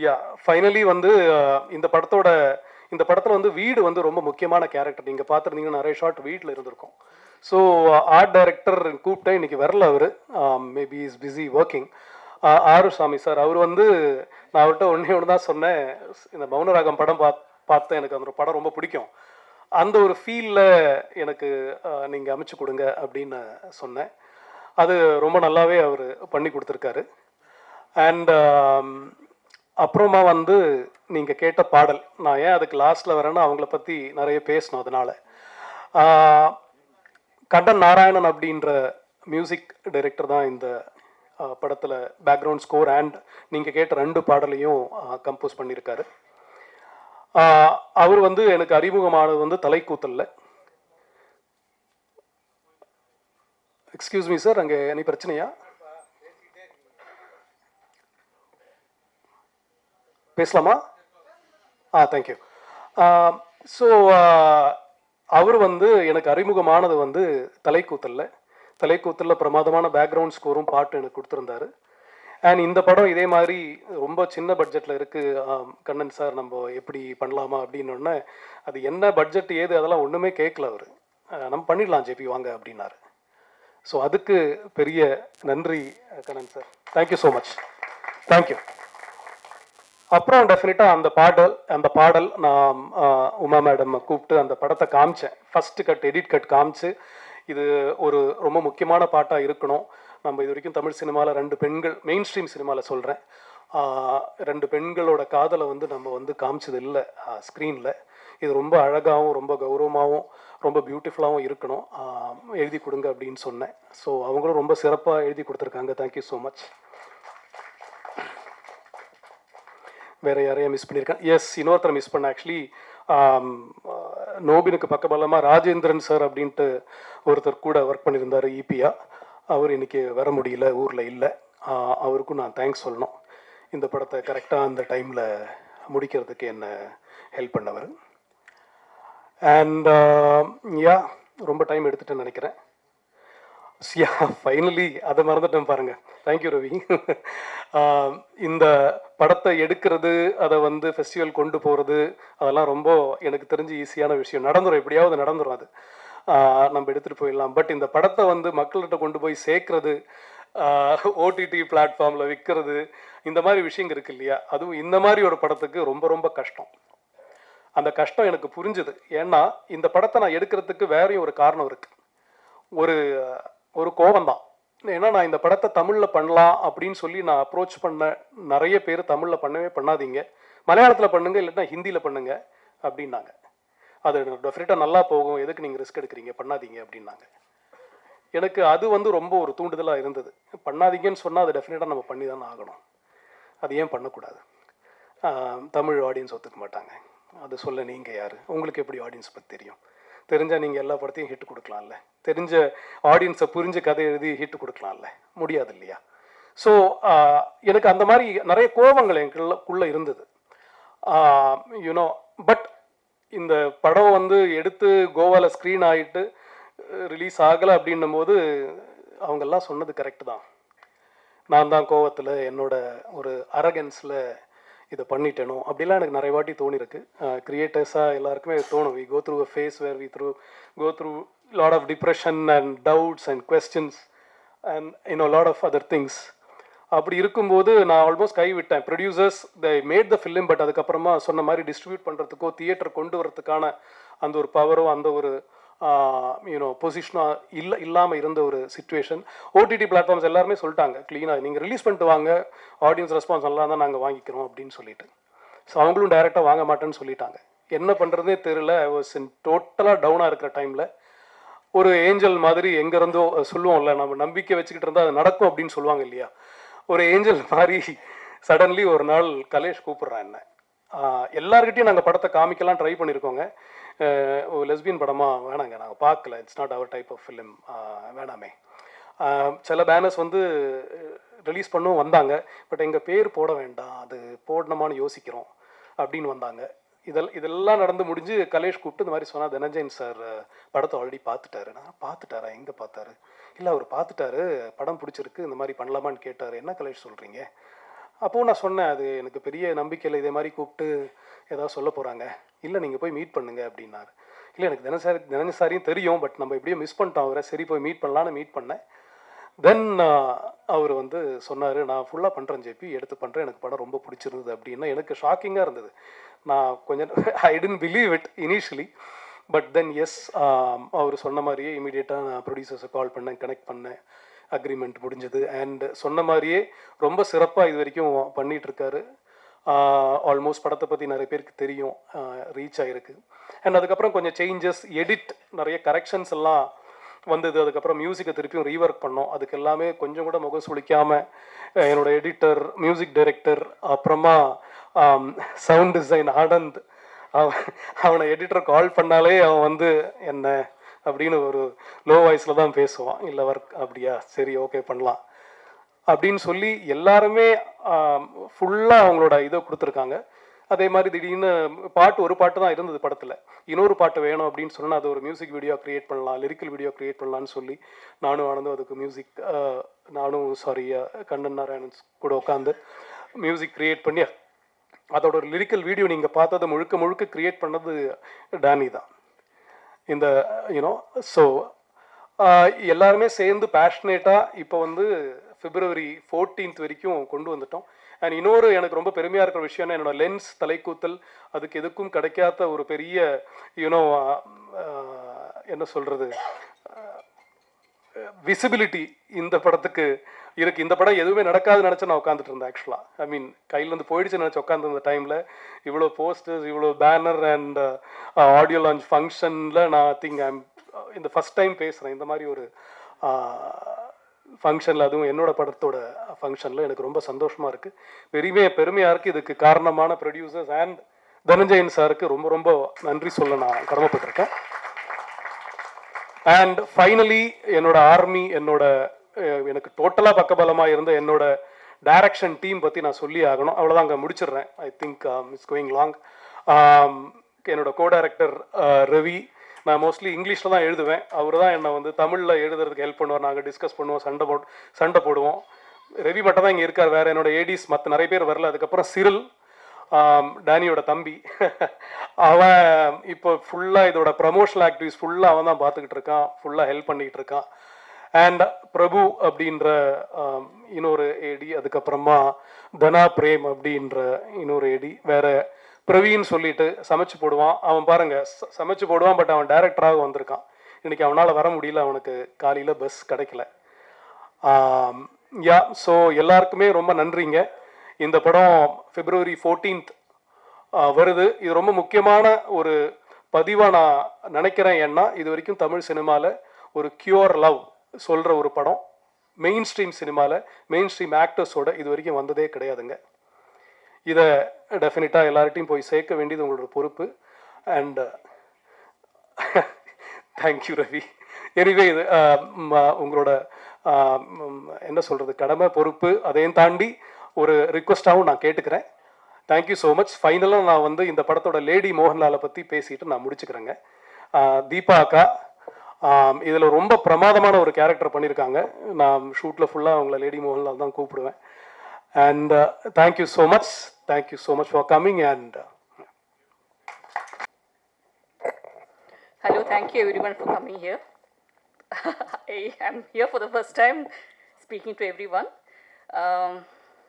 Speaker 1: Yeah finally வந்து இந்த படத்தில் வந்து வீடு வந்து ரொம்ப முக்கியமான கேரக்டர். நீங்கள் பார்த்துருந்தீங்கன்னா நிறைய ஷார்ட் வீட்டில் இருந்திருக்கும். ஸோ ஆர்ட் டைரக்டர் கூப்பிட்டேன், இன்னைக்கு வரல அவர், maybe is busy working. Arusamy sir, அவர் வந்து நான் அவர்கிட்ட ஒன்று தான் சொன்னேன், இந்த மௌனராகம் படம் பார்த்தேன், எனக்கு அந்த படம் ரொம்ப பிடிக்கும், அந்த ஒரு ஃபீலில் எனக்கு நீங்கள் அமைச்சு கொடுங்க அப்படின்னு சொன்னேன். அது ரொம்ப நல்லாவே அவர் பண்ணி கொடுத்துருக்காரு. அண்ட் அப்புறமா வந்து நீங்கள் கேட்ட பாடல், நான் ஏன் அதுக்கு லாஸ்ட்டில் வரேன்னா அவங்கள பற்றி நிறைய பேசணும். அதனால் கண்டன் நாராயணன் அப்படின்ற மியூசிக் டைரக்டர் தான் இந்த படத்தில் பேக்ரவுண்ட் ஸ்கோர் அண்ட் நீங்கள் கேட்ட 2 பாடலையும் கம்போஸ் பண்ணியிருக்காரு. அவர் வந்து எனக்கு அறிமுகமானது வந்து தலைக்கூத்தல்ல. எக்ஸ்கியூஸ் மீ சார், அங்கே என்ன பிரச்சனையா? பேசலாமா? தேங்க்யூ. ஸோ அவர் வந்து எனக்கு அறிமுகமானது வந்து தலைக்கூத்தலில் பிரமாதமான பேக்ரவுண்ட் ஸ்கோரும் பாட்டு எனக்கு கொடுத்துருந்தாரு. அண்ட் இந்த படம் இதே மாதிரி ரொம்ப சின்ன பட்ஜெட்டில் இருக்குது கண்ணன் சார், நம்ம எப்படி பண்ணலாமா அப்படின்னோடனே, அது என்ன பட்ஜெட் ஏது அதெல்லாம் ஒன்றுமே கேட்கல அவர். நம்ம பண்ணிடலாம் ஜேபி வாங்க அப்படின்னாரு. ஸோ அதுக்கு பெரிய நன்றி Kannan sir. Thank you so much. Thank you. அப்புறம் டெஃபினட்டாக அந்த பாடல் நான் உமா மேடம் கூப்பிட்டு அந்த படத்தை காமிச்சேன். ஃபஸ்ட்டு கட், எடிட் கட் காமிச்சு, இது ஒரு ரொம்ப முக்கியமான பாட்டாக இருக்கணும். நம்ம இது வரைக்கும் தமிழ் சினிமாவில் 2 பெண்கள், மெயின் ஸ்ட்ரீம் சினிமாவில் சொல்கிறேன், 2 பெண்களோட காதலை வந்து நம்ம வந்து காமிச்சது இல்லை ஸ்க்ரீனில். இது ரொம்ப அழகாகவும் ரொம்ப கௌரவமாகவும் ரொம்ப பியூட்டிஃபுல்லாகவும் இருக்கணும், எழுதி கொடுங்க அப்படின்னு சொன்னேன். ஸோ அவங்களும் ரொம்ப சிறப்பாக எழுதி கொடுத்துருக்காங்க. Thank you so much. வேறு யாரையும் மிஸ் பண்ணியிருக்கேன்? எஸ், இன்னொருத்தரை மிஸ் பண்ண. ஆக்சுவலி நோபினுக்கு பக்கபலமாக ராஜேந்திரன் சார் அப்படின்ட்டு ஒருத்தர் கூட ஒர்க் பண்ணியிருந்தார் ஈபியா. அவர் இன்றைக்கி வர முடியல, ஊரில் இல்லை. அவருக்கும் நான் தேங்க்ஸ் சொல்லணும். இந்த படத்தை கரெக்டாக அந்த டைமில் முடிக்கிறதுக்கு என்ன ஹெல்ப் பண்ணவர். அண்ட் யா ரொம்ப டைம் எடுத்துட்டேன்னு நினைக்கிறேன். யா ஃபைனலி அதை மறந்துட்டேன் பாருங்கள். தேங்க்யூ ரவி. இந்த படத்தை எடுக்கிறது, அதை வந்து ஃபெஸ்டிவல் கொண்டு போகிறது, அதெல்லாம் ரொம்ப எனக்கு தெரிஞ்சு ஈஸியான விஷயம். நடந்துடும், எப்படியாவது நடந்துடும், அது நம்ம எடுத்துகிட்டு போயிடலாம். பட் இந்த படத்தை வந்து மக்கள்கிட்ட கொண்டு போய் சேர்க்கறது ஓடிடி பிளாட்ஃபார்மில் விற்கிறது, இந்த மாதிரி விஷயங்கள் இருக்கு இல்லையா? அதுவும் இந்த மாதிரி ஒரு படத்துக்கு ரொம்ப ரொம்ப கஷ்டம். அந்த கஷ்டம் எனக்கு புரிஞ்சுது. ஏன்னா இந்த படத்தை நான் எடுக்கிறதுக்கு வேறையும் ஒரு காரணம் இருக்கு. ஒரு ஒரு கோபம் தான். ஏன்னா நான் இந்த படத்தை தமிழில் பண்ணலாம் அப்படின்னு சொல்லி நான் அப்ரோச் பண்ண நிறைய பேர் தமிழில் பண்ணவே பண்ணாதீங்க, மலையாளத்தில் பண்ணுங்க, இல்லைன்னா ஹிந்தியில் பண்ணுங்க அப்படின்னாங்க. அது டெஃபினட்டாக நல்லா போகும், எதுக்கு நீங்கள் ரிஸ்க் எடுக்கிறீங்க, பண்ணாதீங்க அப்படின்னாங்க. எனக்கு அது வந்து ரொம்ப ஒரு தூண்டுதலாக இருந்தது. பண்ணாதீங்கன்னு சொன்னால் அது டெஃபினட்டாக நம்ம பண்ணி தானே ஆகணும். அது ஏன் பண்ணக்கூடாது? தமிழ் ஆடியன்ஸ் ஒத்துக்க மாட்டாங்க. அது சொல்ல நீங்கள் யார்? உங்களுக்கு எப்படி ஆடியன்ஸ் பற்றி தெரியும்? தெரிஞ்சால் நீங்கள் எல்லா படத்தையும் ஹிட் கொடுக்கலாம்ல. தெரிஞ்ச ஆடியன்ஸை புரிஞ்ச கதை எழுதி ஹிட் கொடுக்கலாம்ல. முடியாது இல்லையா? ஸோ எனக்கு அந்த மாதிரி நிறைய கோபங்கள் எனக்குள்ளே இருந்தது. யூனோ பட் இந்த படம் வந்து எடுத்து கோவாவில் ஸ்க்ரீன் ஆகிட்டு ரிலீஸ் ஆகலை அப்படின்னும் போது அவங்கெல்லாம் சொன்னது கரெக்டு தான். நான் தான் கோவத்தில் என்னோட ஒரு அரகன்ஸில் இதை பண்ணிட்டேனோ அப்படிலாம் எனக்கு நிறைய வாட்டி தோணிருக்கு. கிரியேட்டர்ஸாக எல்லாருக்குமே தோணும். We go through a phase where we go through lot of depression and doubts and questions and lot of other things. அப்படி இருக்கும்போது நான் ஆல்மோஸ்ட் கைவிட்டேன். Producers they made the film, but அதுக்கப்புறமா சொன்ன மாதிரி டிஸ்ட்ரிபியூட் பண்ணுறதுக்கோ தியேட்டர் கொண்டு வரதுக்கான அந்த ஒரு பவரோ அந்த ஒரு பொசிஷனாக இல்லாமல் இருந்த ஒரு சுச்சுவேஷன். ஓடிடி பிளாட்ஃபார்ம்ஸ் எல்லாருமே சொல்லிட்டாங்க க்ளீனாக, நீங்கள் ரிலீஸ் பண்ணிட்டு வாங்க, ஆடியன்ஸ் ரெஸ்பான்ஸ் நல்லா தான் நாங்கள் வாங்கிக்கிறோம் அப்படின்னு சொல்லிட்டு. ஸோ அவங்களும் டைரெக்டாக வாங்க மாட்டேன்னு சொல்லிட்டாங்க. என்ன பண்ணுறதே தெரியல. ஐ வாஸ் இன் டோட்டலாக டவுனாக இருக்கிற டைமில் ஒரு ஏஞ்சல் மாதிரி எங்கேருந்தோ சொல்லுவோம்ல, நம்ம நம்பிக்கை வச்சுக்கிட்டு இருந்தால் அது நடக்கும் அப்படின்னு சொல்லுவாங்க இல்லையா? ஒரு ஏஞ்சல் மாதிரி சடன்லி ஒரு நாள் கலேஷ் கூப்பிட்றான் என்ன. எல்லார்கிட்டையும் நாங்கள் படத்தை காமிக்கலாம் ட்ரை பண்ணியிருக்கோங்க. லெஸ்பியன் படமாக வேணாங்க, நாங்கள் பார்க்கல, it's not our type of film, வேணாமே. சில பேனர்ஸ் வந்து ரிலீஸ் பண்ணவும் வந்தாங்க, பட் எங்கள் பேர் போட வேண்டாம், அது போடணுமான்னு யோசிக்கிறோம் அப்படின்னு வந்தாங்க. இதெல்லாம் நடந்து முடிஞ்சு கலேஷ் கூப்பிட்டு இந்த மாதிரி சொன்னால், தனஞ்சயன் சார் படத்தை ஆல்ரெடி பார்த்துட்டாரு. நான் பார்த்துட்டாரா? எங்கே பார்த்தாரு? இல்லை அவர் பார்த்துட்டாரு, படம் பிடிச்சிருக்கு, இந்த மாதிரி பண்ணலாமான்னு கேட்டார். என்ன கலேஷ் சொல்கிறீங்க? அப்போது நான் சொன்னேன், அது எனக்கு பெரிய நம்பிக்கையில் இதே மாதிரி கூப்பிட்டு ஏதாவது சொல்ல போகிறாங்க. இல்லை நீங்கள் போய் மீட் பண்ணுங்க அப்படின்னாரு. இல்லை எனக்கு தினஞ்சன் சாரியும் தெரியும், பட் நம்ம எப்படியோ மிஸ் பண்ணிட்டோம் அவரை, சரி போய் மீட் பண்ணலான்னு மீட் பண்ணேன். தென் அவர் வந்து சொன்னார், நான் ஃபுல்லாக பண்ணுறேன் ஜேபி, எடுத்து பண்ணுறேன், எனக்கு படம் ரொம்ப பிடிச்சிருந்தது அப்படின்னா. எனக்கு ஷாக்கிங்காக இருந்தது. நான் கொஞ்சம் I didn't believe it initially, but then yes, அவர் சொன்ன மாதிரியே இமீடியட்டாக நான் ப்ரொடியூசர்ஸை கால் பண்ணேன், கனெக்ட் பண்ணேன், அக்ரிமெண்ட் முடிஞ்சது. அண்ட் சொன்ன மாதிரியே ரொம்ப சிறப்பாக இது வரைக்கும் பண்ணிகிட்ருக்காரு. ஆல்மோஸ்ட் படத்தை பற்றி நிறைய பேருக்கு தெரியும், ரீச் ஆகிருக்கு. அண்ட் அதுக்கப்புறம் கொஞ்சம் சேஞ்சஸ், எடிட், நிறைய கரெக்ஷன்ஸ் எல்லாம் வந்தது. அதுக்கப்புறம் மியூசிக்கை திருப்பியும் ரீவொர்க் பண்ணோம். அதுக்கு எல்லாமே கொஞ்சம் கூட முகம் சுளிக்காமல் என்னோட எடிட்டர், மியூசிக் டைரக்டர், அப்புறமா சவுண்ட் டிசைன் ஆனந்த், அவனை எடிட்டர் கால் பண்ணாலே அவன் வந்து என்ன அப்படின்னு ஒரு லோ வாய்ஸில் தான் பேசுவான். இல்லை ஒர்க் அப்படியா, சரி ஓகே பண்ணலாம் அப்படின்னு சொல்லி எல்லாருமே ஃபுல்லாக அவங்களோட இதை கொடுத்துருக்காங்க. அதே மாதிரி திடீர்னு ஒரு பாட்டு தான் இருந்தது படத்தில், இன்னொரு பாட்டு வேணும் அப்படின்னு சொன்னால் அது ஒரு மியூசிக் வீடியோ க்ரியேட் பண்ணலாம், லிரிக்கல் வீடியோ க்ரியேட் பண்ணலான்னு சொல்லி நானும் ஆனந்தும் அதுக்கு மியூசிக், கண்ணன் நாராயணன் கூட உட்காந்து மியூசிக் க்ரியேட் பண்ணி அதோட ஒரு லிரிக்கல் வீடியோ நீங்கள் பார்த்ததை முழுக்க முழுக்க க்ரியேட் பண்ணது டேனி தான். இந்த ஸோ எல்லாருமே சேர்ந்து பேஷனேட்டாக இப்போ வந்து February 14th வரைக்கும் கொண்டு வந்துட்டோம். அண்ட் இன்னொரு எனக்கு ரொம்ப பெருமையாக இருக்கிற விஷயம்னா, என்னோட லென்ஸ் தலைக்கூத்தல் அதுக்கு எதுக்கும் கிடைக்காத ஒரு பெரிய என்ன சொல்கிறது விசிபிலிட்டி இந்த படத்துக்கு இருக்குது. இந்த படம் எதுவுமே நடக்காதுன்னு நினச்சி நான் உட்காந்துட்டு இருந்தேன். ஆக்சுவலாக ஐ மீன் கையிலேருந்து போயிடுச்சுன்னு நினச்சி உட்காந்துருந்த டைமில் இவ்வளோ போஸ்டர்ஸ், இவ்வளோ பேனர் அண்ட் ஆடியோ லான்ச் ஃபங்க்ஷனில் நான் இந்த ஃபஸ்ட் டைம் பேசுகிறேன் இந்த மாதிரி ஒரு ஃபங்க்ஷனில், அதுவும் என்னோட படத்தோட ஃபங்க்ஷனில். எனக்கு ரொம்ப சந்தோஷமாக இருக்குது, பெருமையாக இருக்குது. இதுக்கு காரணமான ப்ரொடியூசர்ஸ் அண்ட் தனஞ்சயன் சாருக்கு ரொம்ப ரொம்ப நன்றி சொல்ல நான் கடமைப்பட்டிருக்கேன். அண்ட் ஃபைனலி என்னோட ஆர்மி, எனக்கு டோட்டலாக பக்கபலமாக இருந்த என்னோட டைரக்ஷன் டீம் பற்றி நான் சொல்லி ஆகணும். அவ்வளோதான், அங்கே முடிச்சிடுறேன். I think it's going long. என்னோட கோ டைரக்டர் ரவி, நான் மோஸ்ட்லி இங்கிலீஷில் தான் எழுதுவேன், அவர் தான் என்னை வந்து தமிழில் எழுதுறதுக்கு ஹெல்ப் பண்ணுவார். நாங்கள் டிஸ்கஸ் பண்ணுவோம், சண்டை போடுவோம். ரவி மட்டும் தான் இங்கே இருக்கார், வேறு என்னோட ஏடிஸ் மற்ற நிறைய பேர் வரல. அதுக்கப்புறம் சிரில், டேனியோட தம்பி, அவன் இப்போ ஃபுல்லாக இதோட ப்ரமோஷனல் ஆக்டிவிட்டிஸ் ஃபுல்லாக அவன் தான் பார்த்துக்கிட்டு இருக்கான், ஃபுல்லாக ஹெல்ப் பண்ணிக்கிட்டு இருக்கான். அண்ட் பிரபு அப்படின்ற இன்னொரு ஏடி, அதுக்கப்புறமா தனா பிரேம் அப்படின்ற இன்னொரு ஏடி, வேற பிரவீன் சொல்லிட்டு சமைச்சு போடுவான். அவன் பாருங்க சமைச்சு போடுவான், பட் அவன் டைரக்டராக வந்திருக்கான். இன்னைக்கு அவனால் வர முடியல, அவனுக்கு காலையில் பஸ் கிடைக்கல. யா, ஸோ எல்லாருக்குமே ரொம்ப நன்றிங்க. இந்த படம் February 14th வருது. இது ரொம்ப முக்கியமான ஒரு பதிவாக நான் நினைக்கிறேன். ஏன்னா இது வரைக்கும் தமிழ் சினிமாவில் ஒரு கியூர் லவ் சொல்கிற ஒரு படம் மெயின் ஸ்ட்ரீம் சினிமாவில் மெயின் ஸ்ட்ரீம் ஆக்டர்ஸோட இது வரைக்கும் வந்ததே கிடையாதுங்க. இதை டெஃபினட்டாக எல்லார்ட்டையும் போய் சேர்க்க வேண்டியது உங்களோட பொறுப்பு. And thank you Ravi. எனிவே இது உங்களோட என்ன சொல்கிறது, கடமை பொறுப்பு, அதையும் தாண்டி ஒரு ரிக்வெஸ்ட்டாகவும் நான் கேட்டுக்கிறேன். Thank you so much. ஃபைனலாக நான் வந்து இந்த படத்தோட லேடி மோகன்லாலை பற்றி பேசிட்டு நான் முடிச்சுக்கிறேங்க. தீபா அக்கா இதில் ரொம்ப பிரமாதமான ஒரு கேரக்டர் பண்ணியிருக்காங்க. நான் ஷூட்டில் ஃபுல்லாக அவங்கள லேடி மோகன்லால் தான் கூப்பிடுவேன். And thank you so much, thank you so much for coming. And
Speaker 2: hello, thank you everyone for coming here. I am here for the first time speaking to everyone.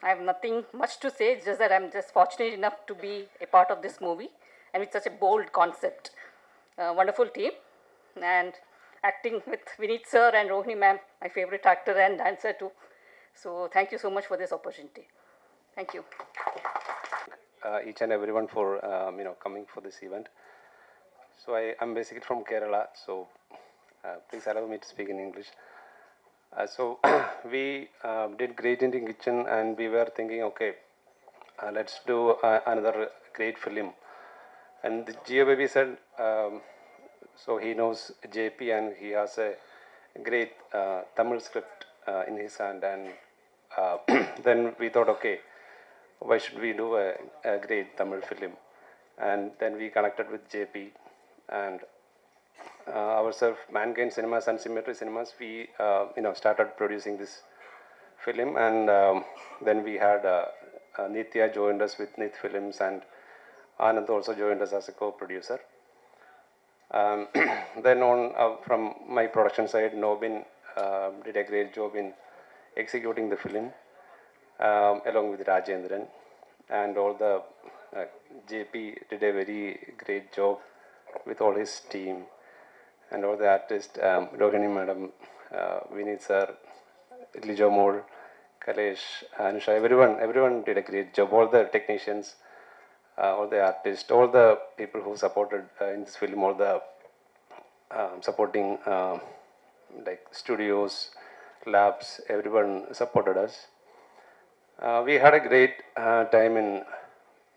Speaker 2: I have nothing much to say, just that I'm just fortunate enough to be a part of this movie and with such a bold concept. Wonderful team, and acting with Vineet sir and Rohini ma'am, my favorite actor and dancer too. So thank you so much for this opportunity. Thank you.
Speaker 3: Each and everyone for coming for this event. So I'm basically from Kerala, so please allow me to speak in English. So we did Great Indian Kitchen, and we were thinking, okay, let's do another great film. And Gio Baby said, so he knows JP and he has a great Tamil script in his hand, and then we thought, okay, why should we do a great Tamil film? And then we connected with JP and ourselves, Mankind Cinemas and Symmetry Cinemas. We started producing this film, and then we had Nitya joined us with Nith Films, and Anand also joined us as a co-producer. Then on from my production side, Nobin did a great job in executing the film along with Rajendran, and all the JP did a very great job with all his team, and all the artists, Rohini madam, Vineet sir, Lijo Mol, Kalesh, Anusha, everyone did a great job. All the technicians, all the artists, all the people who supported in this film, all the supporting like studios, labs, everyone supported us. We had a great time in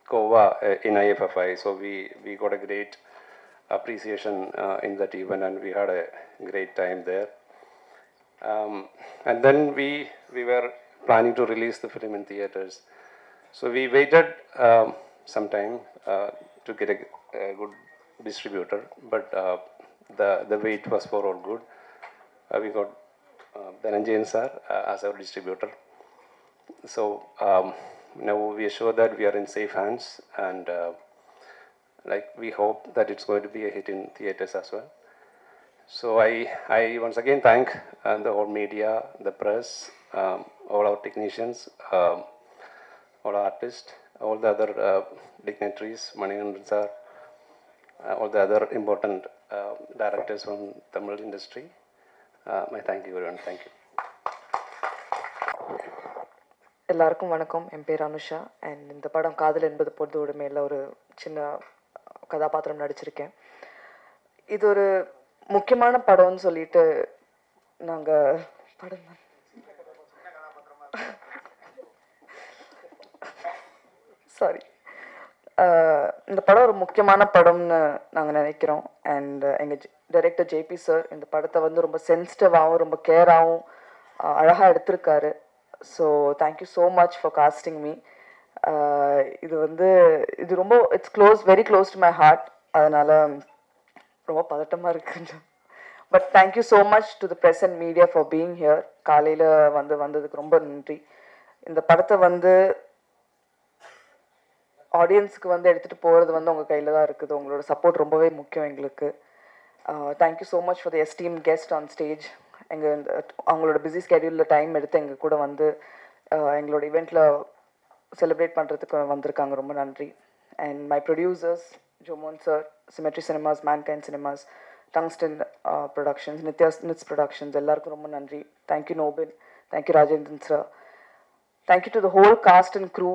Speaker 3: Goa in IFFI, so we got a great appreciation in that event, and we had a great time there. And then we were planning to release the film in theaters, so we waited some time to get a good distributor, but the wait was for all good. We got Dhananjayan sir as our distributor, so now we are sure that we are in safe hands, and like we hope that it's going to be a hit in theaters as well. So I once again thank the whole media, the press, all our technicians, all our artists, all the other dignitaries, Manikandan sir, all the other important directors from Tamil industry. I thank you everyone. Thank you.
Speaker 4: எல்லாருக்கும் வணக்கம். என் பேர் அனுஷா, அண்ட் இந்த படம் காதல் என்பது பொது உடைமையில் ஒரு சின்ன கதாபாத்திரம் நடிச்சிருக்கேன். இது ஒரு முக்கியமான படம்னு சொல்லிட்டு நாங்கள் படம் சாரி இந்த படம் ஒரு முக்கியமான படம்னு நாங்கள் நினைக்கிறோம். அண்ட் எங்கள் டைரக்டர் ஜேபி சார் இந்த படத்தை வந்து ரொம்ப சென்சிட்டிவாகவும் ரொம்ப கேராகவும் அழகாக எடுத்திருக்காரு. So thank you so much for casting me. இது ரொம்ப very close to my heart, அதனால் ரொம்ப பதட்டமாக இருக்கு. But thank you so much to the press and media for being here. காலையில் வந்ததுக்கு ரொம்ப நன்றி. இந்த படத்தை ஆடியன்ஸுக்கு எடுத்துகிட்டு போகிறது உங்கள் கையில் தான் இருக்குது. உங்களோட சப்போர்ட் ரொம்பவே முக்கியம் எங்களுக்கு. Thank you so much for the esteem guest on stage. அவங்களோட பிஸி ஸ்கெடியூலில் டைம் எடுத்து எங்கள் கூட வந்து எங்களோட இவெண்ட்டில் செலிப்ரேட் பண்ணுறதுக்கு வந்திருக்காங்க. ரொம்ப நன்றி. And my producers Jomon sir, Symmetry Cinemas, Mankind Cinemas, Tungsten Productions, Nith's Productions எல்லாருக்கும் ரொம்ப நன்றி. Thank you Nobel, thank you Rajendran sir, thank you to the whole cast and crew.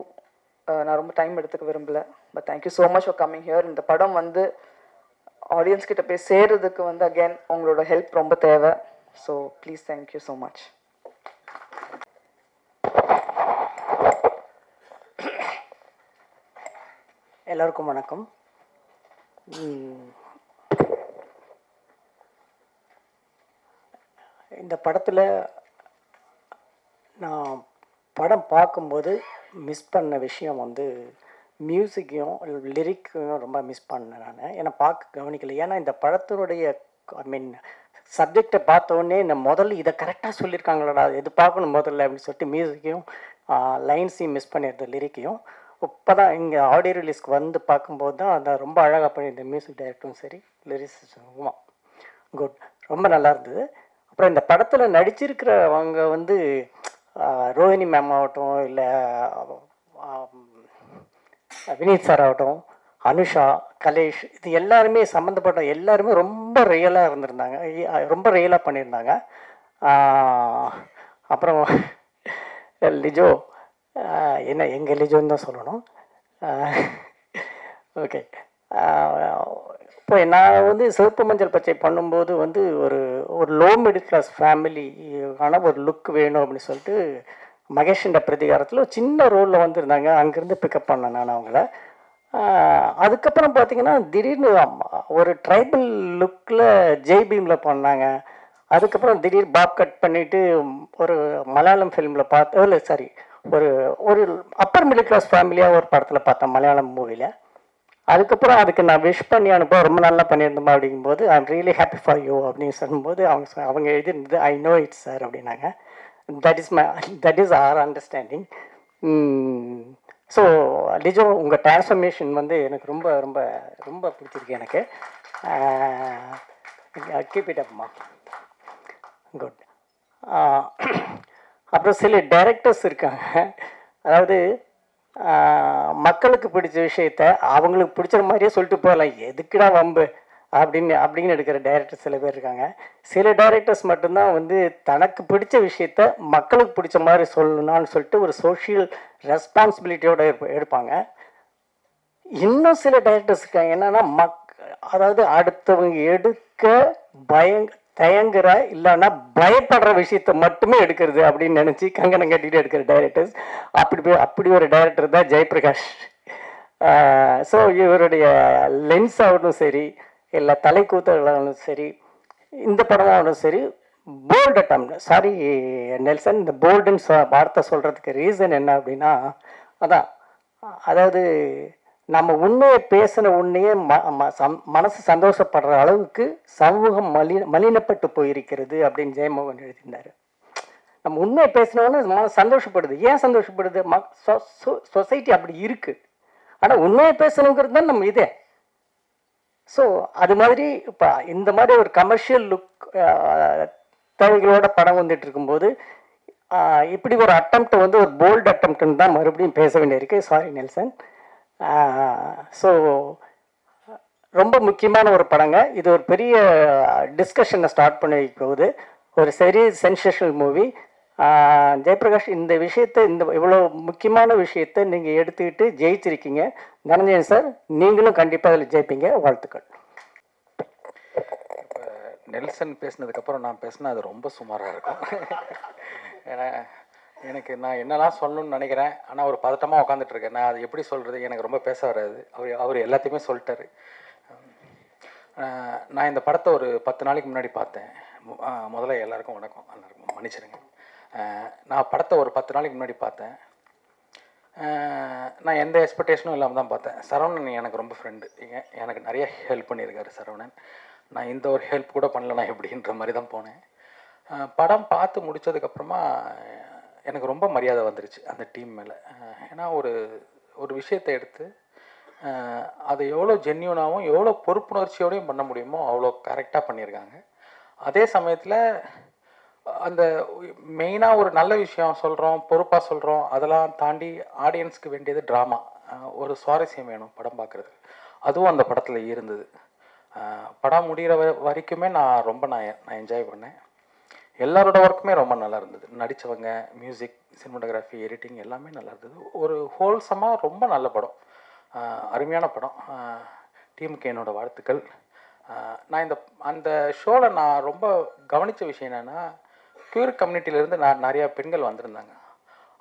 Speaker 4: நான் ரொம்ப டைம் எடுத்துக்க விரும்பல, but thank you so much for coming here. இந்த படம் வந்து ஆடியன்ஸ் கிட்ட போய் சேர்றதுக்கு வந்து அகேன் உங்களோட ஹெல்ப் ரொம்ப தேவை. So please thank you so much.
Speaker 5: எல்லோருக்கும் வணக்கம். இந்த படத்தில் நான் படம் பார்க்கும்போது மிஸ் பண்ண விஷயம் வந்து மியூசிக்கையும் லிரிக்கையும் ரொம்ப மிஸ் பண்ணேன் நான். ஏன்னா பார்க்க கவனிக்கலை. ஏன்னா இந்த படத்தினுடைய சப்ஜெக்டை பார்த்தோன்னே நான் முதல்ல இதை கரெக்டாக சொல்லியிருக்காங்களடா, இது பார்க்கணும் முதல்ல அப்படின்னு சொல்லிட்டு மியூசிக்கையும் லைன்ஸையும் மிஸ் பண்ணிடுது, லிரிக்கையும். இப்போ தான் இங்கே ஆடியோ ரிலீஸ்க்கு வந்து பார்க்கும்போது தான் அதை ரொம்ப அழகாக பண்ணியிருந்தேன். மியூசிக் டைரக்டரும் சரி, லிரிக்ஸும் குட், ரொம்ப நல்லா இருந்தது. அப்புறம் இந்த படத்தில் நடிச்சிருக்கிறவங்க வந்து ரோஹிணி மேம் ஆகட்டும், இல்லை வினீத் சார் ஆகட்டும், அனுஷா, கலேஷ், இது எல்லாருமே சம்மந்தப்பட்ட எல்லாருமே ரொம்ப ரியலாக இருந்திருந்தாங்க, ரொம்ப ரியலாக பண்ணியிருந்தாங்க. அப்புறம் லிஜோ, என்ன எங்கள் லிஜோன்னு தான் சொல்லணும். ஓகே, இப்போ நான் வந்து சிவப்பு மஞ்சள் பச்சை பண்ணும்போது வந்து ஒரு லோ மிடில் கிளாஸ் ஃபேமிலி ஆனால் ஒரு லுக் வேணும் அப்படின்னு சொல்லிட்டு மகேஷின்ற பிரதிகாரத்தில் ஒரு சின்ன ரோலில் வந்துருந்தாங்க. அங்கேருந்து பிக்கப் பண்ணேன் நான் அவங்கள. அதுக்கப்புறம் பார்த்தீங்கன்னா திடீர்னு ஒரு ட்ரைபல் லுக்கில் ஜெய்பீமில் பண்ணாங்க. அதுக்கப்புறம் திடீர் பாப் கட் பண்ணிவிட்டு ஒரு மலையாளம் ஃபிலிமில் இல்லை சாரி, ஒரு அப்பர் மிடில் கிளாஸ் ஃபேமிலியாக ஒரு படத்தில் பார்த்தேன் மலையாளம் மூவியில். அதுக்கப்புறம் அதுக்கு நான் விஷ் பண்ணி அனுப்ப ரொம்ப நல்லா பண்ணியிருந்தோமா அப்படிங்கும்போது I am really happy for you அப்படின்னு சொல்லும்போது அவங்க எழுதியிருந்தது ஐ நோ இட்ஸ் சார் அப்படின்னாங்க. That is our understanding. So Lijo, உங்கள் டிரான்ஸ்ஃபர்மேஷன் வந்து எனக்கு ரொம்ப ரொம்ப ரொம்ப பிடிச்சிருக்கு எனக்கு. கீப் இட் அப்மா, குட். அப்புறம் சில டைரக்டர்ஸ் இருக்காங்க, அதாவது மக்களுக்கு பிடிச்ச விஷயத்த அவங்களுக்கு பிடிச்ச மாதிரியே சொல்லிட்டு போகலாம், எதுக்குடா வம்பு அப்படின்னு எடுக்கிற டைரக்டர் சில பேர் இருக்காங்க. சில டைரக்டர்ஸ் மட்டும்தான் வந்து தனக்கு பிடிச்ச விஷயத்த மக்களுக்கு பிடிச்ச மாதிரி சொல்லணும்னு சொல்லிட்டு ஒரு சோஷியல் ரெஸ்பான்சிபிலிட்டியோடு எடுப்பாங்க. இன்னும் சில டைரக்டர்ஸ் இருக்காங்க என்னன்னா அதாவது அடுத்தவங்க எடுக்க தயங்குற இல்லைன்னா பயப்படுற விஷயத்த மட்டுமே எடுக்கிறது அப்படின்னு நினச்சி கங்கணம் கட்டிட்டு எடுக்கிற டைரக்டர்ஸ். அப்படி ஒரு டைரக்டர் தான் ஜெயபிரகாஷ். ஸோ இவருடைய லென்ஸ் ஆகட்டும் சரி, இல்லை தலைக்கூத்தலாகணும் சரி, இந்த படமாகட்டும் சரி, போல்டு அட்டம், சாரி நெல்சன், இந்த போல்டுன்னு வார்த்தை சொல்கிறதுக்கு ரீசன் என்ன அப்படின்னா அதாவது நம்ம உண்மையை பேசின உண்மையே மனசு சந்தோஷப்படுற அளவுக்கு சமூகம் மலினப்பட்டு போயிருக்கிறது அப்படின்னு ஜெயமோகன் எழுதியிருந்தார். நம்ம உண்மையை பேசினோன்னு மனசு சந்தோஷப்படுது. ஏன் சந்தோஷப்படுது? சொசைட்டி அப்படி இருக்குது. ஆனால் உண்மையை பேசணுங்கிறது தான் நம்ம இதே. ஸோ அது மாதிரி இப்போ இந்த மாதிரி ஒரு கமர்ஷியல் லுக் தேவைகளோட படம் வந்துட்டு இருக்கும்போது இப்படி ஒரு அட்டம்ப்ட் வந்து ஒரு போல்டு அட்டம்ப்ட்னு தான் மறுபடியும் பேச வேண்டியிருக்கு. Sorry Nelson. ஸோ ரொம்ப முக்கியமான ஒரு படங்க இது. ஒரு பெரிய டிஸ்கஷனை ஸ்டார்ட் பண்ணி போகுது. ஒரு சரி சென்சேஷனல் மூவி. ஜெயபிரகாஷ், இந்த விஷயத்தை, இவ்வளோ முக்கியமான விஷயத்தை நீங்கள் எடுத்துக்கிட்டு ஜெயிச்சிருக்கீங்க. தனஞ்சயன் சார், நீங்களும் கண்டிப்பாக அதில் ஜெயிப்பீங்க. வாழ்த்துக்கள்.
Speaker 6: இப்போ நெல்சன் பேசினதுக்கப்புறம் நான் பேசினா அது ரொம்ப சுமாராக இருக்கும். ஏன்னா எனக்கு நான் என்னெல்லாம் சொல்லணும்னு நினைக்கிறேன், ஆனால் ஒரு பதட்டமாக உட்காந்துட்ருக்கேன். நான் அது எப்படி சொல்கிறது, எனக்கு ரொம்ப பேச வராது. அவர் எல்லாத்தையுமே சொல்லிட்டாரு. நான் இந்த படத்தை ஒரு 10 நாளைக்கு முன்னாடி பார்த்தேன். முதல்ல எல்லாருக்கும் வணக்கம், எல்லாருக்கும் மன்னிச்சிடுங்க. நான் படத்தை ஒரு 10 நாளைக்கு முன்னாடி பார்த்தேன். நான் எந்த எக்ஸ்பெக்டேஷனும் இல்லாமல் தான் பார்த்தேன். சரவணன் எனக்கு ரொம்ப ஃப்ரெண்டு, எனக்கு நிறைய ஹெல்ப் பண்ணியிருக்காரு சரவணன். நான் இந்த ஒரு ஹெல்ப் கூட பண்ணலண்ணா எப்படின்ற மாதிரி தான் போனேன். படம் பார்த்து முடித்ததுக்கப்புறமா எனக்கு ரொம்ப மரியாதை வந்துருச்சு அந்த டீம் மேலே. ஏன்னா ஒரு விஷயத்தை எடுத்து அதை எவ்வளோ ஜென்யூனாகவும் எவ்வளோ பொறுப்புணர்ச்சியோடையும் பண்ண முடியுமோ அவ்வளோ கரெக்டாக பண்ணியிருக்காங்க. அதே சமயத்தில் அந்த மெயினாக ஒரு நல்ல விஷயம் சொல்கிறோம், பொறுப்பாக சொல்கிறோம், அதெல்லாம் தாண்டி ஆடியன்ஸ்க்கு வேண்டியது ட்ராமா. ஒரு சுவாரஸ்யம் வேணும் படம் பார்க்குறதுக்கு. அதுவும் அந்த படத்தில் இருந்தது. படம் முடிகிற வரைக்குமே நான் என்ஜாய் பண்ணேன். எல்லாரோட ஒர்க்குமே ரொம்ப நல்லா இருந்தது. நடித்தவங்க, மியூசிக், சினிமாட்டோகிராஃபி, எடிட்டிங் எல்லாமே நல்லா இருந்தது. ஒரு ஹோல்சமாக ரொம்ப நல்ல படம், அருமையான படம். டீமுக்கு என்னோட வாழ்த்துக்கள். நான் அந்த ஷோவில் நான் ரொம்ப கவனித்த விஷயம் என்னென்னா, க்யூர் கம்யூனிட்டியிலேருந்து நிறையா பெண்கள் வந்திருந்தாங்க.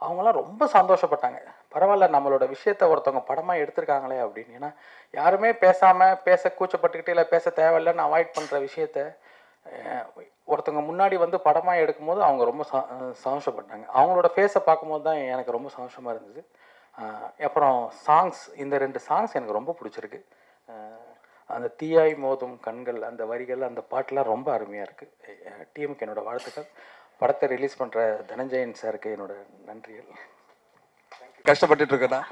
Speaker 6: அவங்களாம் ரொம்ப சந்தோஷப்பட்டாங்க. பரவாயில்ல, நம்மளோட விஷயத்த ஒருத்தவங்க படமாக எடுத்திருக்காங்களே அப்படின்னு. ஏன்னா யாருமே பேச கூச்சப்பட்டுக்கிட்டே இல்லை, பேச தேவையில்லைன்னு அவாய்ட் பண்ணுற விஷயத்த ஒருத்தவங்க முன்னாடி வந்து படமாக எடுக்கும்போது அவங்க ரொம்ப சந்தோஷப்பட்டாங்க. அவங்களோட ஃபேஸை பார்க்கும்போது தான் எனக்கு ரொம்ப சந்தோஷமாக இருந்தது. அப்புறம் சாங்ஸ், இந்த 2 சாங்ஸ் எனக்கு ரொம்ப பிடிச்சிருக்கு. அந்த தீயாய் மோதும் கண்கள், அந்த வரிகள், அந்த பாட்டெலாம் ரொம்ப அருமையாக இருக்குது. டீமுக்கு என்னோடய வாழ்த்துக்கள். படத்தை ரிலீஸ் பண்ணுற தனஞ்சயன் சாருக்கு என்னோட நன்றிகள்.
Speaker 7: கஷ்டப்பட்டுட்டு இருக்கேன்னா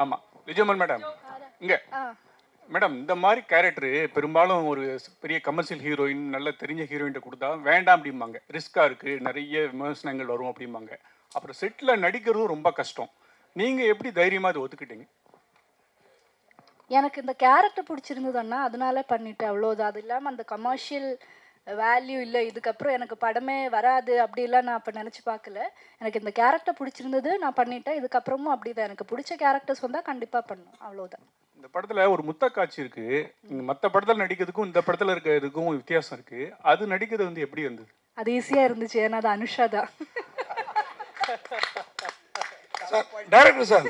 Speaker 8: ஆமாம் விஜயமன் மேடம் இங்கே மேடம், இந்த மாதிரி கேரக்டரு பெரும்பாலும் ஒரு பெரிய கமர்ஷியல் ஹீரோயின், நல்ல தெரிஞ்ச ஹீரோயின்ட்ட கொடுத்தா வேண்டாம் அப்படிம்பாங்க, ரிஸ்க்காக இருக்குது, நிறைய விமர்சனங்கள் வரும் அப்படிம்பாங்க. அப்புறம் செட்டில் நடிக்கிறதும் ரொம்ப கஷ்டம். நீங்கள் எப்படி தைரியமாக அதை ஒத்துக்கிட்டீங்க?
Speaker 9: எனக்கு இந்த கேரக்டர் பிடிச்சிருந்ததுன்னா அதனால பண்ணிட்டேன், அவ்வளோதான். அது இல்லாமல் அந்த கமர்ஷியல் வேல்யூ இல்லை, இதுக்கப்புறம் எனக்கு படமே வராது அப்படிலாம் நான் அப்போ நினச்சி பார்க்கல. எனக்கு இந்த கேரக்டர் பிடிச்சிருந்தது, நான் பண்ணிட்டேன். இதுக்கப்புறமும் அப்படி தான், எனக்கு பிடிச்ச கேரக்டர்ஸ் வந்தால் கண்டிப்பாக பண்ணணும், அவ்வளோதான்.
Speaker 8: இந்த படத்தில் ஒரு முத்த காட்சி இருக்குது. மற்ற படத்தில் நடிக்கிறதுக்கும் இந்த படத்தில் இருக்கிறதுக்கும் வித்தியாசம் இருக்குது. அது நடிக்கிறது வந்து எப்படி இருந்தது?
Speaker 9: அது ஈஸியாக இருந்துச்சு, ஏன்னா அது அனுஷா தான்.
Speaker 7: Sir director sir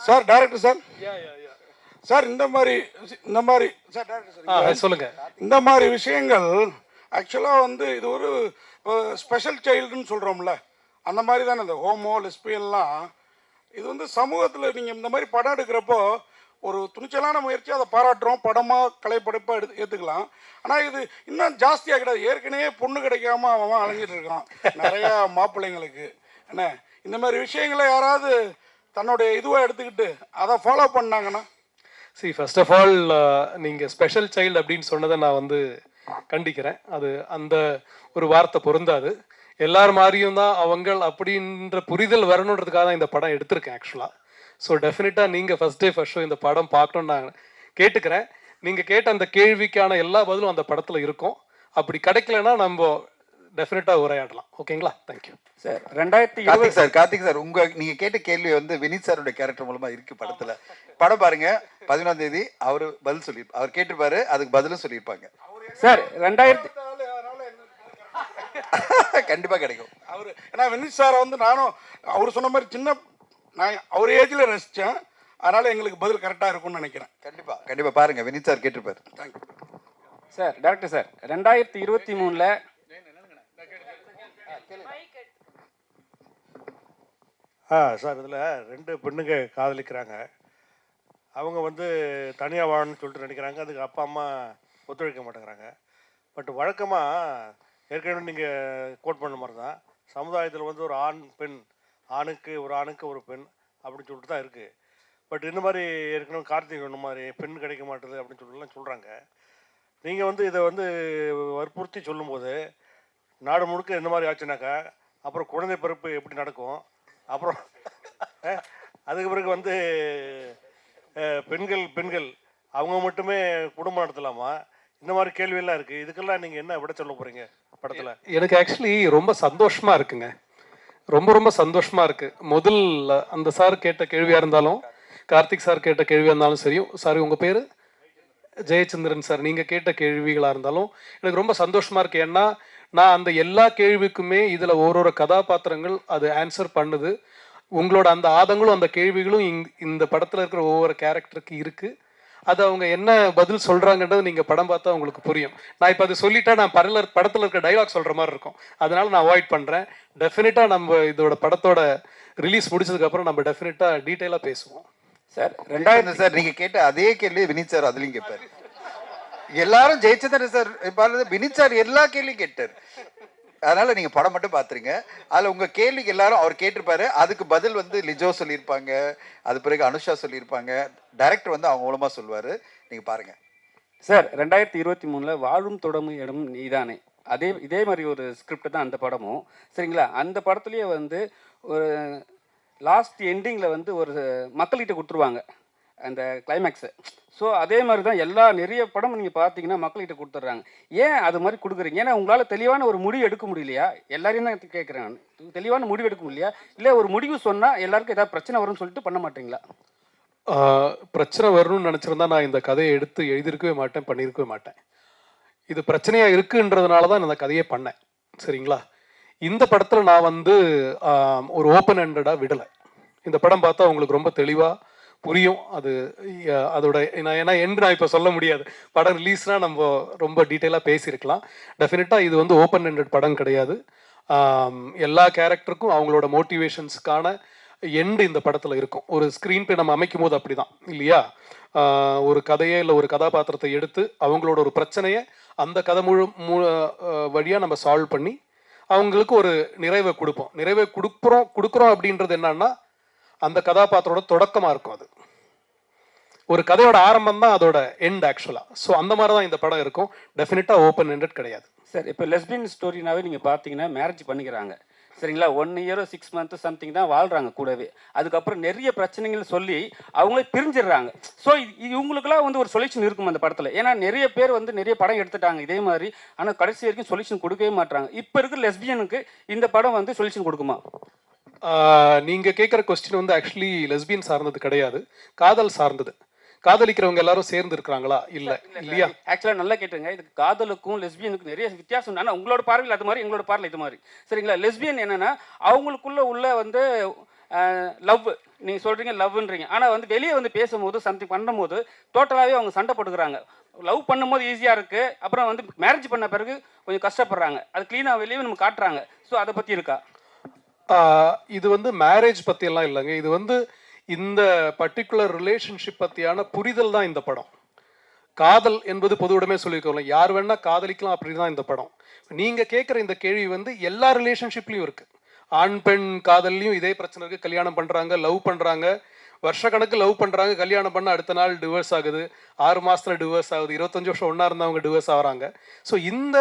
Speaker 7: sir director sir sir இந்த மாதிரி சார் டைரக்டர் சார்
Speaker 1: சொல்லுங்க.
Speaker 7: இந்த மாதிரி விஷயங்கள் ஆக்சுவலாக வந்து இது ஒரு ஸ்பெஷல் சைல்டுன்னு சொல்கிறோம்ல, அந்த மாதிரி தானே இந்த ஹோமோ லெஸ்பியன்லாம். இது வந்து சமூகத்தில் நீங்கள் இந்த மாதிரி படம் எடுக்கிறப்போ ஒரு துணிச்சலான முயற்சி, அதை பாராட்டுறோம், படமாக கலைப்படைப்பாக ஏற்றுக்கலாம். ஆனால் இது இன்னும் ஜாஸ்தியாக கிடையாது. ஏற்கனவே பொண்ணு கிடைக்காம அவன் அலைஞ்சிட்டு இருக்கான் நிறையா மாப்பிள்ளைங்களுக்கு. என்ன இந்த மாதிரி விஷயங்களை யாராவது தன்னுடைய இதுவாக எடுத்துக்கிட்டு அதை ஃபாலோ பண்ணாங்கன்னா?
Speaker 1: ஃபர்ஸ்ட் ஆஃப் ஆல் நீங்கள் ஸ்பெஷல் சைல்டு அப்படின்னு சொன்னதை நான் வந்து கண்டிக்கிறேன். அது அந்த ஒரு வார்த்தை பொருந்தாது. எல்லார் மாதிரியும் தான் அவங்கள் அப்படின்ற புரிதல் வரணுன்றதுக்காக தான் இந்த படம் எடுத்திருக்கேன் ஆக்சுவலாக. ஸோ டெஃபினட்டாக நீங்கள் ஃபஸ்ட் டே ஃபர்ஸ்ட் ஷோ இந்த படம் பார்க்கணுன்னு நான் கேட்டுக்கிறேன். நீங்கள் கேட்ட அந்த கேள்விக்கான எல்லா பதிலும் அந்த படத்தில் இருக்கும். அப்படி கிடைக்கலன்னா நம்ம டெஃபினட்டாக உரையாடலாம். ஓகேங்களா? Thank you
Speaker 10: sir. 2020
Speaker 7: sir Karthik sir, நீங்கள் கேட்ட கேள்வி வந்து வினித் சாருடைய கேரக்டர் மூலமாக இருக்குது படத்தில். படம் பாருங்க, 11ஆம் தேதி அவர் பதில் சொல்லியிருப்பார். அவர் கேட்டிருப்பாரு, அதுக்கு பதிலும் சொல்லியிருப்பாங்க
Speaker 10: சார். 2000
Speaker 7: கண்டிப்பாக கிடைக்கும். அவர் ஏன்னா வினித் சாரை வந்து நானும் அவர் சொன்ன மாதிரி நான் அவர் ஏஜில் ரசித்தேன். அதனால் எங்களுக்கு பதில் கரெக்டாக இருக்கும்னு நினைக்கிறேன். கண்டிப்பாக பாருங்கள், வினித் சார் கேட்டிருப்பார். Thank you
Speaker 10: sir. Doctor sir, 2023
Speaker 11: sir, இதில் 2 பெண்ணுங்க காதலிக்கிறாங்க. அவங்க வந்து தனியாக வாழணும்னு சொல்லிட்டு நினைக்கிறாங்க. அதுக்கு அப்பா அம்மா ஒத்துழைக்க மாட்டேங்கிறாங்க. பட் வழக்கமாக ஏற்கனவே நீங்கள் கோட் பண்ண மாதிரி தான் சமுதாயத்தில் வந்து ஒரு ஆண் பெண், ஆணுக்கு ஒரு பெண் அப்படின்னு சொல்லிட்டு தான் இருக்குது. பட் இந்த மாதிரி ஏற்கனவே கார்த்திக் ஒன்று மாதிரி பெண் கிடைக்க மாட்டேது அப்படின்னு சொல்லிட்டுலாம் சொல்கிறாங்க. நீங்கள் வந்து இதை வந்து வற்புறுத்தி சொல்லும்போது நாடு முழுக்க இந்த மாதிரி ஆச்சுனாக்கா அப்புறம் குழந்தை பிறப்பு எப்படி நடக்கும்? அப்புறம் அதுக்கு பிறகு வந்து பெண்கள் அவங்க மட்டுமே குடும்பம் நடத்தலாமா? இந்த மாதிரி கேள்வியெல்லாம் இருக்குது. இதுக்கெல்லாம் நீங்கள் என்ன விட சொல்ல போகிறீங்க படத்தில்?
Speaker 1: எனக்கு ஆக்சுவலி ரொம்ப சந்தோஷமாக இருக்குங்க. ரொம்ப சந்தோஷமாக இருக்குது. முதல் அந்த சார் கேட்ட கேள்வியாக இருந்தாலும், கார்த்திக் சார் கேட்ட கேள்வியாக இருந்தாலும் சரியும், சாரி உங்கள் பேர் ஜெயச்சந்திரன் சார், நீங்கள் கேட்ட கேள்விகளாக இருந்தாலும் எனக்கு ரொம்ப சந்தோஷமாக இருக்குது. ஏன்னா நான் அந்த எல்லா கேள்விக்குமே இதில் ஒரு கதாபாத்திரங்கள் அது ஆன்சர் பண்ணுது. உங்களோட அந்த ஆதங்களும் அந்த கேள்விகளும் இந்த படத்தில் இருக்கிற ஒவ்வொரு கேரக்டருக்கு இருக்குது. அது அவங்க என்ன பதில் சொல்கிறாங்கன்றது நீங்கள் படம் பார்த்தா உங்களுக்கு புரியும். நான் இப்போ அது சொல்லிட்டா நான் படத்தில் இருக்க டைலாக் சொல்கிற மாதிரி இருக்கும். அதனால நான் அவாய்ட் பண்ணுறேன். டெஃபினட்டாக நம்ம இதோட படத்தோட ரிலீஸ் முடிச்சதுக்கப்புறம் நம்ம டெஃபினட்டாக டீட்டெயிலாக பேசுவோம்.
Speaker 10: சார். 2000
Speaker 7: சார் நீங்கள் கேட்ட அதே கேள்வி வினித் சார் அதுலேயும் கேட்பார். எல்லாரும் ஜெயச்சந்திரன் சார் வினித் சார் எல்லா கேள்வியும் கேட்டார். அதனால நீங்க படம் மட்டும் பாத்துருங்க. அதுல உங்க கேள்விக்கு எல்லாரும் அவர் கேட்டிருப்பாரு. அதுக்கு பதில் வந்து லிஜோ சொல்லியிருப்பாங்க, அது பிறகு அனுஷா சொல்லியிருப்பாங்க, டைரக்டர் வந்து அவங்க மூலமா சொல்லுவாரு. நீங்க பாருங்க.
Speaker 10: சார் 2023 வாழும் தொடமும் இடம் நீதானே இதே மாதிரி ஒரு ஸ்கிரிப்ட் தான் அந்த படமும். சரிங்களா? அந்த படத்துலேயே வந்து ஒரு லாஸ்ட் எண்டிங்கில் வந்து ஒரு மக்கள்கிட்ட கொடுத்துருவாங்க அந்த கிளைமேக்ஸு. ஸோ அதே மாதிரி தான் நிறைய படம் நீங்கள் பார்த்தீங்கன்னா மக்கள்கிட்ட கொடுத்துட்றாங்க. ஏன் அது மாதிரி கொடுக்குறீங்க? ஏன்னா உங்களால் தெளிவான ஒரு முடிவு எடுக்க முடியலையா? எல்லாரையும் தான் கேட்குறேன். தெளிவான முடிவு எடுக்க முடியலையா? இல்லை ஒரு முடிவு சொன்னால் எல்லாருக்கும் ஏதாவது பிரச்சனை வரும்னு சொல்லிட்டு பண்ண மாட்டீங்களா?
Speaker 1: பிரச்சனை வரணும்னு நினச்சிருந்தா நான் இந்த கதையை எடுத்து எழுதியிருக்கவே மாட்டேன், பண்ணியிருக்கவே மாட்டேன். இது பிரச்சனையாக இருக்குன்றதுனால தான் இந்த கதையே பண்ணேன். சரிங்களா? இந்த படத்தில் நான் வந்து ஒரு ஓப்பன் ஹேண்டடாக விடலை. இந்த படம் பார்த்தா உங்களுக்கு ரொம்ப தெளிவாக புரியும். அதோட ஏன்னா நான் இப்போ சொல்ல முடியாது. படம் ரிலீஸ்னால் நம்ம ரொம்ப டீட்டெயிலாக பேசியிருக்கலாம். டெஃபினட்டாக இது வந்து ஓப்பன் ஹேண்டட் படம் கிடையாது. எல்லா கேரக்டருக்கும் அவங்களோட மோட்டிவேஷன்ஸ்க்கான எண்டு இந்த படத்தில் இருக்கும். ஒரு ஸ்க்ரீன் பிளே நம்ம அமைக்கும் போது அப்படி தான் இல்லையா? ஒரு கதையை இல்லை ஒரு கதாபாத்திரத்தை எடுத்து அவங்களோட ஒரு பிரச்சனையை அந்த கதை வழியாக நம்ம சால்வ் பண்ணி அவங்களுக்கு ஒரு நிறைவை கொடுப்போம். நிறைவை கொடுக்குறோம் அப்படின்றது என்னன்னா அந்த கதாபாத்திரோட தொடக்கமாக இருக்கும். அது ஒரு கதையோட ஆரம்பம் தான் அதோட எண்ட் ஆக்சுவலாக. ஸோ அந்த மாதிரி தான் இந்த படம் இருக்கும். டெஃபினட்டாக ஓப்பன் ஹேண்டட் கிடையாது.
Speaker 10: சார், இப்போ லெஸ்பியன் ஸ்டோரினாவே நீங்கள் பார்த்தீங்கன்னா மேரேஜ் பண்ணிக்கிறாங்க. சரிங்களா? 1 இயர் 6 months சம்திங் தான் வாழ்கிறாங்க கூடவே. அதுக்கப்புறம் நிறைய பிரச்சனைகள் சொல்லி அவங்களே பிரிஞ்சிடுறாங்க. ஸோ இவங்களுக்குலாம் வந்து ஒரு சொல்யூஷன் இருக்கும் அந்த படத்தில். ஏன்னா நிறைய பேர் வந்து நிறைய படம் எடுத்துட்டாங்க இதே மாதிரி. ஆனால் கடைசி வரைக்கும் சொல்யூஷன் கொடுக்கவே மாட்டாங்க. இப்போ இருக்கிற லெஸ்பியனுக்கு இந்த படம் வந்து சொல்யூஷன் கொடுக்குமா?
Speaker 1: நீங்கள் கேட்குற கொஸ்டின் வந்து ஆக்சுவலி லெஸ்பியன் சார்ந்தது கிடையாது, காதல் சார்ந்தது. காதலிக்கிறவங்க எல்லாரும் சேர்ந்து இருக்கிறாங்களா? இல்ல இல்லையா?
Speaker 10: ஆக்சுவலாக நல்லா கேட்டுங்க. இதுக்கு காதலுக்கும் லெஸ்பியனுக்கும் நிறைய வித்தியாசம். ஆனால் உங்களோட பார்வையில் அது மாதிரி, எங்களோட பார்வையில் இது மாதிரி. சரிங்களா? லெஸ்பியன் என்னன்னா அவங்களுக்குள்ள வந்து லவ், நீங்கள் சொல்கிறீங்க லவ்ன்றீங்க. ஆனால் வந்து வெளியே வந்து பேசும்போது சம்திங் பண்ணும்போது டோட்டலாகவே அவங்க சண்டை போட்டுக்கிறாங்க. லவ் பண்ணும்போது ஈஸியாக இருக்குது, அப்புறம் வந்து மேரேஜ் பண்ண பிறகு கொஞ்சம் கஷ்டப்படுறாங்க. அது க்ளீனாக வெளியே நம்ம காட்டுறாங்க. ஸோ அதை பற்றி இருக்கா?
Speaker 1: இது வந்து மேரேஜ் பற்றியெல்லாம் இல்லைங்க. இது வந்து இந்த பர்டிகுலர் ரிலேஷன்ஷிப் பற்றியான புரிதல் தான் இந்த படம். காதல் என்பது பொது உடமே சொல்லியிருக்கோம்ல, யார் வேணா காதலிக்கலாம், அப்படி தான் இந்த படம். நீங்கள் கேட்குற இந்த கேள்வி வந்து எல்லா ரிலேஷன்ஷிப்லையும் இருக்குது. ஆண் பெண் காதல்லையும் இதே பிரச்சனை இருக்குது. கல்யாணம் பண்ணுறாங்க, லவ் பண்ணுறாங்க, வருஷக்கணக்கு லவ் பண்ணுறாங்க, கல்யாணம் பண்ண அடுத்த நாள் டிவோர்ஸ் ஆகுது, 6 மாதத்தில் டிவோர்ஸ் ஆகுது, 25 வருஷம் ஒன்றா இருந்தவங்க டிவோர்ஸ் ஆகிறாங்க. ஸோ இந்த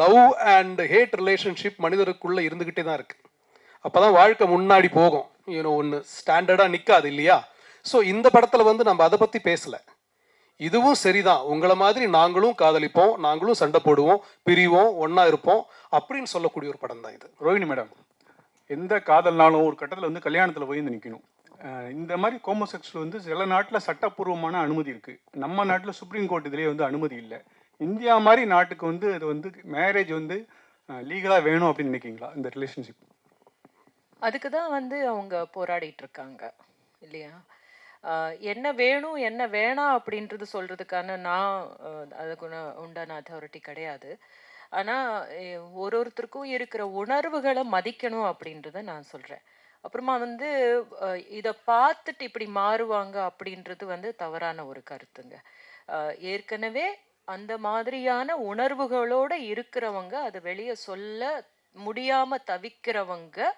Speaker 1: லவ் அண்ட் ஹேட் ரிலேஷன்ஷிப் மனிதருக்குள்ளே இருந்துக்கிட்டே தான் இருக்குது. அப்போ தான் வாழ்க்கை முன்னாடி போகும். ஒன்று ஸ்டாண்டர்டாக நிற்காது இல்லையா? ஸோ இந்த படத்தில் வந்து நம்ம அதை பற்றி பேசலை. இதுவும் சரிதான், உங்களை மாதிரி நாங்களும் காதலிப்போம், நாங்களும் சண்டை போடுவோம், பிரிவோம், ஒன்றா இருப்போம் அப்படின்னு சொல்லக்கூடிய ஒரு படம் தான் இது.
Speaker 8: ரோஹிணி மேடம், எந்த காதல்னாலும் ஒரு கட்டத்தில் வந்து கல்யாணத்தில் போய் வந்து நிற்கணும். இந்த மாதிரி ஹோமோசெக்சுவல் வந்து சில நாட்டில் சட்டப்பூர்வமான அனுமதி இருக்குது. நம்ம நாட்டில் சுப்ரீம் கோர்ட் இதிலே வந்து அனுமதி இல்லை. இந்தியா மாதிரி நாட்டுக்கு வந்து இது வந்து மேரேஜ் வந்து லீகலாக வேணும் அப்படின்னு நினைக்கிங்களா இந்த ரிலேஷன்ஷிப்?
Speaker 12: அதுக்கு தான் வந்து அவங்க போராடிட்டு இருக்காங்க இல்லையா? என்ன வேணும் என்ன வேணாம் அப்படின்றது சொல்கிறதுக்கான அதுக்கு உண்டான அத்தாரிட்டி கிடையாது. ஆனால் ஒருத்தருக்கும் இருக்கிற உணர்வுகளை மதிக்கணும் அப்படின்றத நான் சொல்கிறேன். அப்புறமா வந்து இதை பார்த்துட்டு இப்படி மாறுவாங்க அப்படின்றது வந்து தவறான ஒரு கருத்துங்க. ஏற்கனவே அந்த மாதிரியான உணர்வுகளோடு இருக்கிறவங்க அதை வெளியே சொல்ல முடியாமல் தவிக்கிறவங்க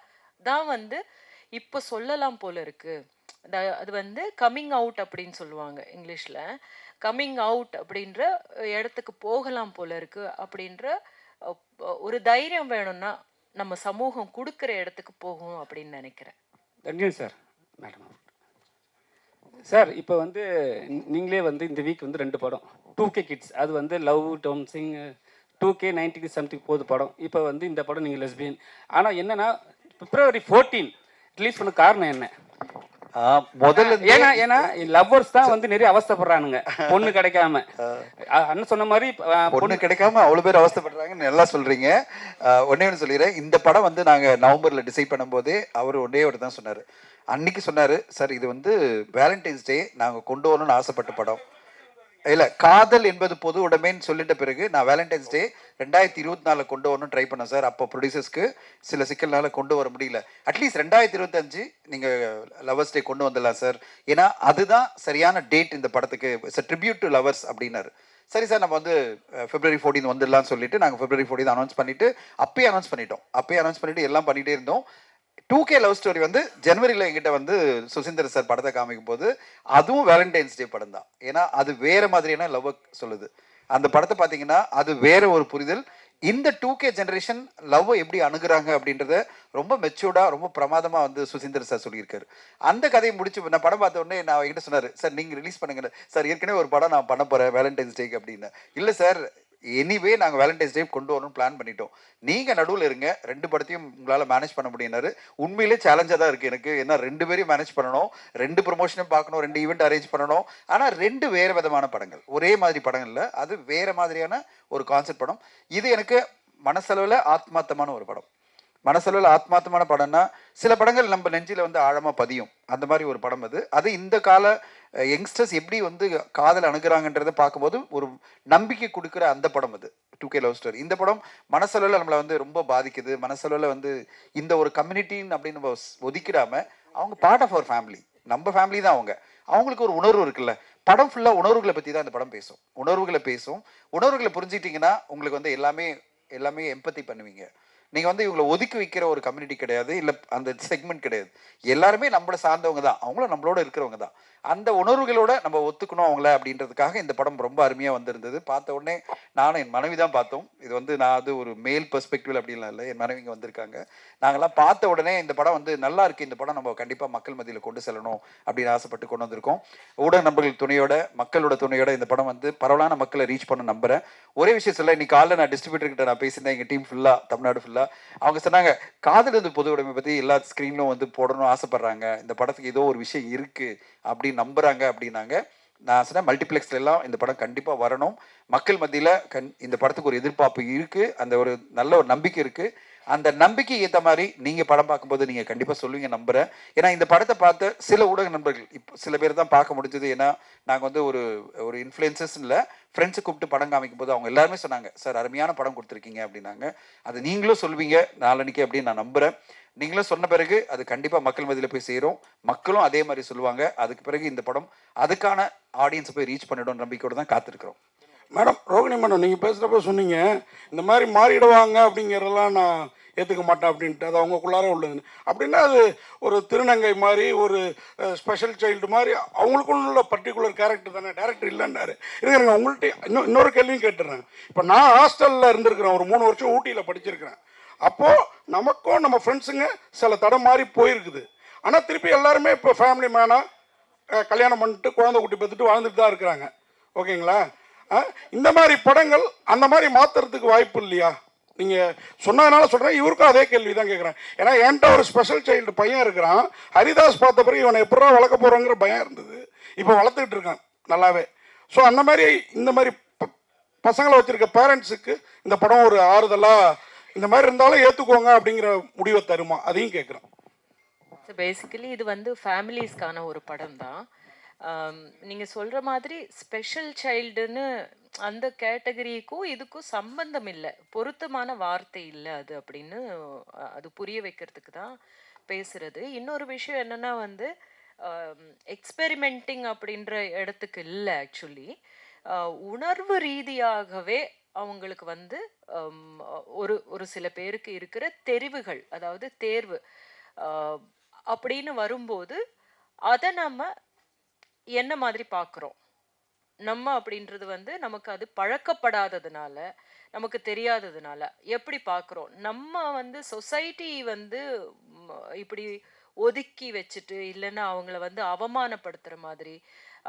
Speaker 12: தான் வந்து இப்போ சொல்லலாம் போல இருக்கு. அது வந்து கம்மிங் அவுட் அப்படின்னு சொல்லுவாங்க இங்கிலீஷில். கம்மிங் அவுட் அப்படின்ற இடத்துக்கு போகலாம் போல இருக்கு அப்படின்ற ஒரு தைரியம் வேணும்னா நம்ம சமூகம் கொடுக்குற இடத்துக்கு போகும் அப்படின்னு நினைக்கிறேன்.
Speaker 10: நன்றி சார். மேடம் சார், இப்போ வந்து நீங்களே வந்து இந்த வீக் வந்து 2 படம் 2K கிட்ஸ், அது வந்து லவ் டோம்சிங் 2K 90 சம்திங் போகுது படம். இப்போ வந்து இந்த படம் நீங்கள் லெஸ்பியன். ஆனால் என்னன்னா February 14 ரிலீஸ் பண்ண காரணம் என்ன?
Speaker 13: முதல்ல
Speaker 10: ஏன்னா லவ்வர்ஸ் தான் வந்து நிறைய அவஸ்தைப்படுறானுங்க பொண்ணு கிடைக்காம. அண்ணன் சொன்ன மாதிரி
Speaker 13: பொண்ணு கிடைக்காம அவ்வளவு பேர் அவஸ்தைப்படுறாங்கன்னு நல்லா சொல்றீங்க. ஒன்னே ஒன்று சொல்லிடுறேன். இந்த படம் வந்து நாங்கள் நவம்பரில் டிசைட் பண்ணும்போதே அவர் ஒன்றே ஒரு தான் சொன்னார். அன்னைக்கு சொன்னார், சார் இது வந்து வேலண்டைன்ஸ் டே நாங்கள் கொண்டு வரணும்னு ஆசைப்பட்ட படம் இல்லை, காதல் என்பது பொது உடைமைன்னு சொல்லிட்ட பிறகு நான் வேலண்டைன்ஸ் டே 2024 கொண்டு வரணும் ட்ரை பண்ணேன் சார். அப்போ ப்ரொடியூசர்ஸ்க்கு சில சிக்கல்னால கொண்டு வர முடியல. அட்லீஸ்ட் 2025 நீங்கள் லவர்ஸ் டே கொண்டு வந்துடலாம் சார், ஏன்னா அதுதான் சரியான டேட் இந்த படத்துக்கு, இட்ஸ் ட்ரிபியூட் டு லவர்ஸ் அப்படின்னாரு. சரி சார், நம்ம வந்து February 14 வந்துடலாம்னு சொல்லிட்டு நாங்கள் February 14 அனௌன்ஸ் பண்ணிவிட்டு அப்பயே அனௌன்ஸ் பண்ணிட்டோம் எல்லாம் பண்ணிகிட்டே இருந்தோம். 2K லவ் ஸ்டோரி வந்து ஜனவரியில் எங்கிட்ட வந்து சுசீந்தர் சார் படத்தை காமிக்கும் போது அதுவும் வேலண்டைன்ஸ் டே படம் தான். ஏன்னா அது வேற மாதிரியான லவ் சொல்லுது. அந்த படத்தை பார்த்தீங்கன்னா அது வேற ஒரு புரிதல். இந்த 2K ஜென்ரேஷன் லவ்வை எப்படி அணுகுறாங்க அப்படின்றத ரொம்ப மெச்சூர்டாக ரொம்ப பிரமாதமாக வந்து சுசீந்தர் சார் சொல்லியிருக்காரு. அந்த கதையை முடிச்சு நான் படம் பார்த்த உடனே நான் என்கிட்ட சொன்னார், சார் நீங்கள் ரிலீஸ் பண்ணுங்க சார், ஏற்கனவே ஒரு படம் நான் பண்ண போகிறேன் வேலண்டைன்ஸ் டேக்கு அப்படின்னு. இல்லை சார், எனிவே நாங்கள் வேலண்டைன்ஸ் டே கொண்டு வரணும்னு பிளான் பண்ணிட்டோம், நீங்கள் நடுவில் இருங்க, 2 படத்தையும் உங்களால் மேனேஜ் பண்ண முடியினாரு. உண்மையிலே சேலஞ்சாக தான் இருக்குது எனக்கு. ஏன்னா 2 பேரையும் மேனேஜ் பண்ணணும், 2 ப்ரொமோஷனும் பார்க்கணும், 2 ஈவெண்ட் அரேஞ்ச் பண்ணணும். ஆனால் 2 வேறு விதமான படங்கள், ஒரே மாதிரி படங்கள் இல்லை, அது வேறு மாதிரியான ஒரு கான்செப்ட் படம். இது எனக்கு மனசளவில் ஆத்மார்த்தமான ஒரு படம். மனசளவில் ஆத்மார்த்தமான படம்னா சில படங்கள் நம்ம நெஞ்சில் வந்து ஆழமாக பதியும், அந்த மாதிரி ஒரு படம் அது. அது இந்த கால யங்ஸ்டர்ஸ் எப்படி வந்து காதல் அணுகிறாங்கன்றதை பார்க்கும்போது ஒரு நம்பிக்கை கொடுக்குற அந்த படம் அது 2K லவ் ஸ்டோரி. இந்த படம் மனசளவில் நம்மளை வந்து ரொம்ப பாதிக்குது. மனசளவில் வந்து இந்த ஒரு கம்யூனிட்டின்னு அப்படின்னு நம்ம ஒதுக்கிடாம அவங்க பார்ட் ஆஃப் அவர் ஃபேமிலி, நம்ம ஃபேமிலி தான் அவங்க. அவங்களுக்கு ஒரு உணர்வு இருக்குல்ல. படம் ஃபுல்லாக உணர்வுகளை பற்றி தான் இந்த படம் பேசும். உணர்வுகளை புரிஞ்சுக்கிட்டிங்கன்னா உங்களுக்கு வந்து எல்லாமே எம்பத்தி பண்ணுவீங்க. நீங்கள் வந்து இவங்களை ஒதுக்கி வைக்கிற ஒரு கம்யூனிட்டி கிடையாது, இல்லை அந்த செக்மெண்ட் கிடையாது. எல்லாருமே நம்மளை சார்ந்தவங்க தான், அவங்களும் நம்மளோட இருக்கிறவங்க தான். அந்த உணர்வுகளோட நம்ம ஒத்துக்கணும் அவங்கள அப்படின்றதுக்காக இந்த படம் ரொம்ப அருமையாக வந்திருந்தது. பார்த்த உடனே நானும் என் மனைவி தான் பார்த்தோம். இது வந்து நான் அது ஒரு மேல் பெர்ஸ்பெக்டிவ் அப்படின்லாம் இல்லை, என் மனைவிங்க வந்திருக்காங்க. நாங்கள்லாம் பார்த்த உடனே இந்த படம் வந்து நல்லா இருக்குது, இந்த படம் நம்ம கண்டிப்பாக மக்கள் மத்தியில் கொண்டு செல்லணும் அப்படின்னு ஆசைப்பட்டு கொண்டு வந்திருக்கோம். ஊடக நண்பர்கள் துணையோட, மக்களோட துணையோட இந்த படம் வந்து பரவலான மக்களை ரீச் பண்ண நம்புகிறேன். ஒரே விஷயம் சொல்ல, இன்னைக்கு காலையில் நான் டிஸ்ட்ரிபியூட்டர்கிட்ட நான் பேசியிருந்தேன், எங்கள் டீம் ஃபுல்லாக, தமிழ்நாடு ஃபுல்லாக. அவங்க சொன்னாங்க, காதல் வந்து பொது உடைமை பற்றி எல்லா ஸ்க்ரீன்லும் வந்து போடணும்னு ஆசைப்பட்றாங்க, இந்த படத்துக்கு ஏதோ ஒரு விஷயம் இருக்குது அப்படின்னு நம்புகிறாங்க அப்படின்னாங்க. நான் சொன்னேன், மல்டிப்ளெக்ஸ்ல எல்லாம் இந்த படம் கண்டிப்பாக வரணும். மக்கள் மத்தியில் இந்த படத்துக்கு ஒரு எதிர்பார்ப்பு இருக்குது, அந்த ஒரு நல்ல ஒரு நம்பிக்கை இருக்குது. அந்த நம்பிக்கை ஏற்ற மாதிரி நீங்கள் படம் பார்க்கும்போது நீங்கள் கண்டிப்பாக சொல்லுவீங்க நம்புகிறேன். ஏன்னா இந்த படத்தை பார்த்த சில ஊடக நண்பர்கள், இப்போ சில பேர் தான் பார்க்க முடிஞ்சது. ஏன்னா நாங்கள் வந்து ஒரு இன்ஃப்ளூயன்சஸ் இல்லை, ஃப்ரெண்ட்ஸை கூப்பிட்டு படம் காமிக்கும் போது அவங்க எல்லாருமே சொன்னாங்க, சார் அருமையான படம் கொடுத்துருக்கீங்க அப்படின்னாங்க. அது நீங்களும் சொல்வீங்க நாளன்னைக்கு அப்படின்னு நான் நம்புகிறேன். நீங்களும் சொன்ன பிறகு அது கண்டிப்பாக மக்கள் மத்தியில் போய் சேரும், மக்களும் அதே மாதிரி சொல்லுவாங்க. அதுக்கு பிறகு இந்த படம் அதுக்கான ஆடியன்ஸை போய் ரீச் பண்ணிடும் நம்பிக்கையோடு தான் காத்திருக்கிறோம்.
Speaker 7: மேடம், ரோகிணி மேடம், நீங்கள் பேசுகிறப்ப சொன்னீங்க இந்த மாதிரி மாறிடுவாங்க அப்படிங்கிறதெல்லாம் நான் ஏற்றுக்க மாட்டேன் அப்படின்ட்டு. அது அவங்களுக்குள்ளார உள்ளதுன்னு. அப்படின்னா அது ஒரு திருநங்கை மாதிரி, ஒரு ஸ்பெஷல் சைல்டு மாதிரி அவங்களுக்குள்ள பர்டிகுலர் கேரக்டர் தானே, டேரக்டர் இல்லைன்னாரு. இருங்க, உங்கள்கிட்ட இன்னொரு கேள்வியும் கேட்டுறேன். இப்போ நான் ஹாஸ்டலில் இருந்திருக்கிறேன், ஒரு 3 வருஷம் ஊட்டியில் படிச்சிருக்கிறேன். அப்போது நமக்கும் நம்ம ஃப்ரெண்ட்ஸுங்க சில தடம் மாதிரி போயிருக்குது. ஆனால் திருப்பி எல்லாருமே இப்போ ஃபேமிலி மேனாக கல்யாணம் பண்ணிட்டு குழந்தை குட்டி பார்த்துட்டு வாழ்ந்துட்டு தான் இருக்கிறாங்க. ஓகேங்களா? இந்த மாதிரி படங்கள் அந்த மாதிரி மாற்றுறதுக்கு வாய்ப்பு இல்லையா? நீங்கள் சொன்னதுனால சொல்கிறேன், இவருக்கும் அதே கேள்வி தான் கேட்குறேன். ஏன்னா என்கிட்ட ஒரு ஸ்பெஷல் சைல்டு பையன் இருக்கிறான். ஹரிதாஸ் பார்த்த பிறகு இவனை எப்படா வளர்க்க போகிறோங்கிற பயம் இருந்தது. இப்போ வளர்த்துக்கிட்டு இருக்கான் நல்லாவே. ஸோ அந்த மாதிரி இந்த மாதிரி பசங்களை வச்சுருக்க பேரண்ட்ஸுக்கு இந்த படம் ஒரு ஆறுதலாக, இந்த மாதிரி இருந்தாலும் ஏற்றுக்கோங்க அப்படிங்கிற முடிவை தருமா, அதையும் கேட்குறேன்.
Speaker 12: ஸோ பேசிக்கலி இது வந்து ஃபேமிலிஸ்க்கான ஒரு படம் தான். நீங்கள் சொல்கிற மாதிரி ஸ்பெஷல் சைல்டுன்னு அந்த கேட்டகரிக்கும் இதுக்கும் சம்பந்தம் இல்லை, பொருத்தமான வார்த்தை இல்லை அது அப்படின்னு அது புரிய வைக்கிறதுக்கு தான் பேசுகிறது. இன்னொரு விஷயம் என்னென்னா வந்து எக்ஸ்பெரிமெண்டிங் அப்படின்ற இடத்துக்கு இல்லை. ஆக்சுவலி உணர்வு ரீதியாகவே அவங்களுக்கு வந்து ஒரு சில பேருக்கு இருக்கிற தெரிவுகள், அதாவது தேர்வு அப்படின்னு வரும்போது அதை நம்ம என்ன மாதிரி பார்க்குறோம் நம்ம அப்படின்றது வந்து நமக்கு அது பழக்கப்படாததுனால, நமக்கு தெரியாததுனால எப்படி பார்க்குறோம். நம்ம வந்து சொசைட்டி வந்து இப்படி ஒதுக்கி வச்சுட்டு, இல்லைன்னா அவங்கள வந்து அவமானப்படுத்துகிற மாதிரி,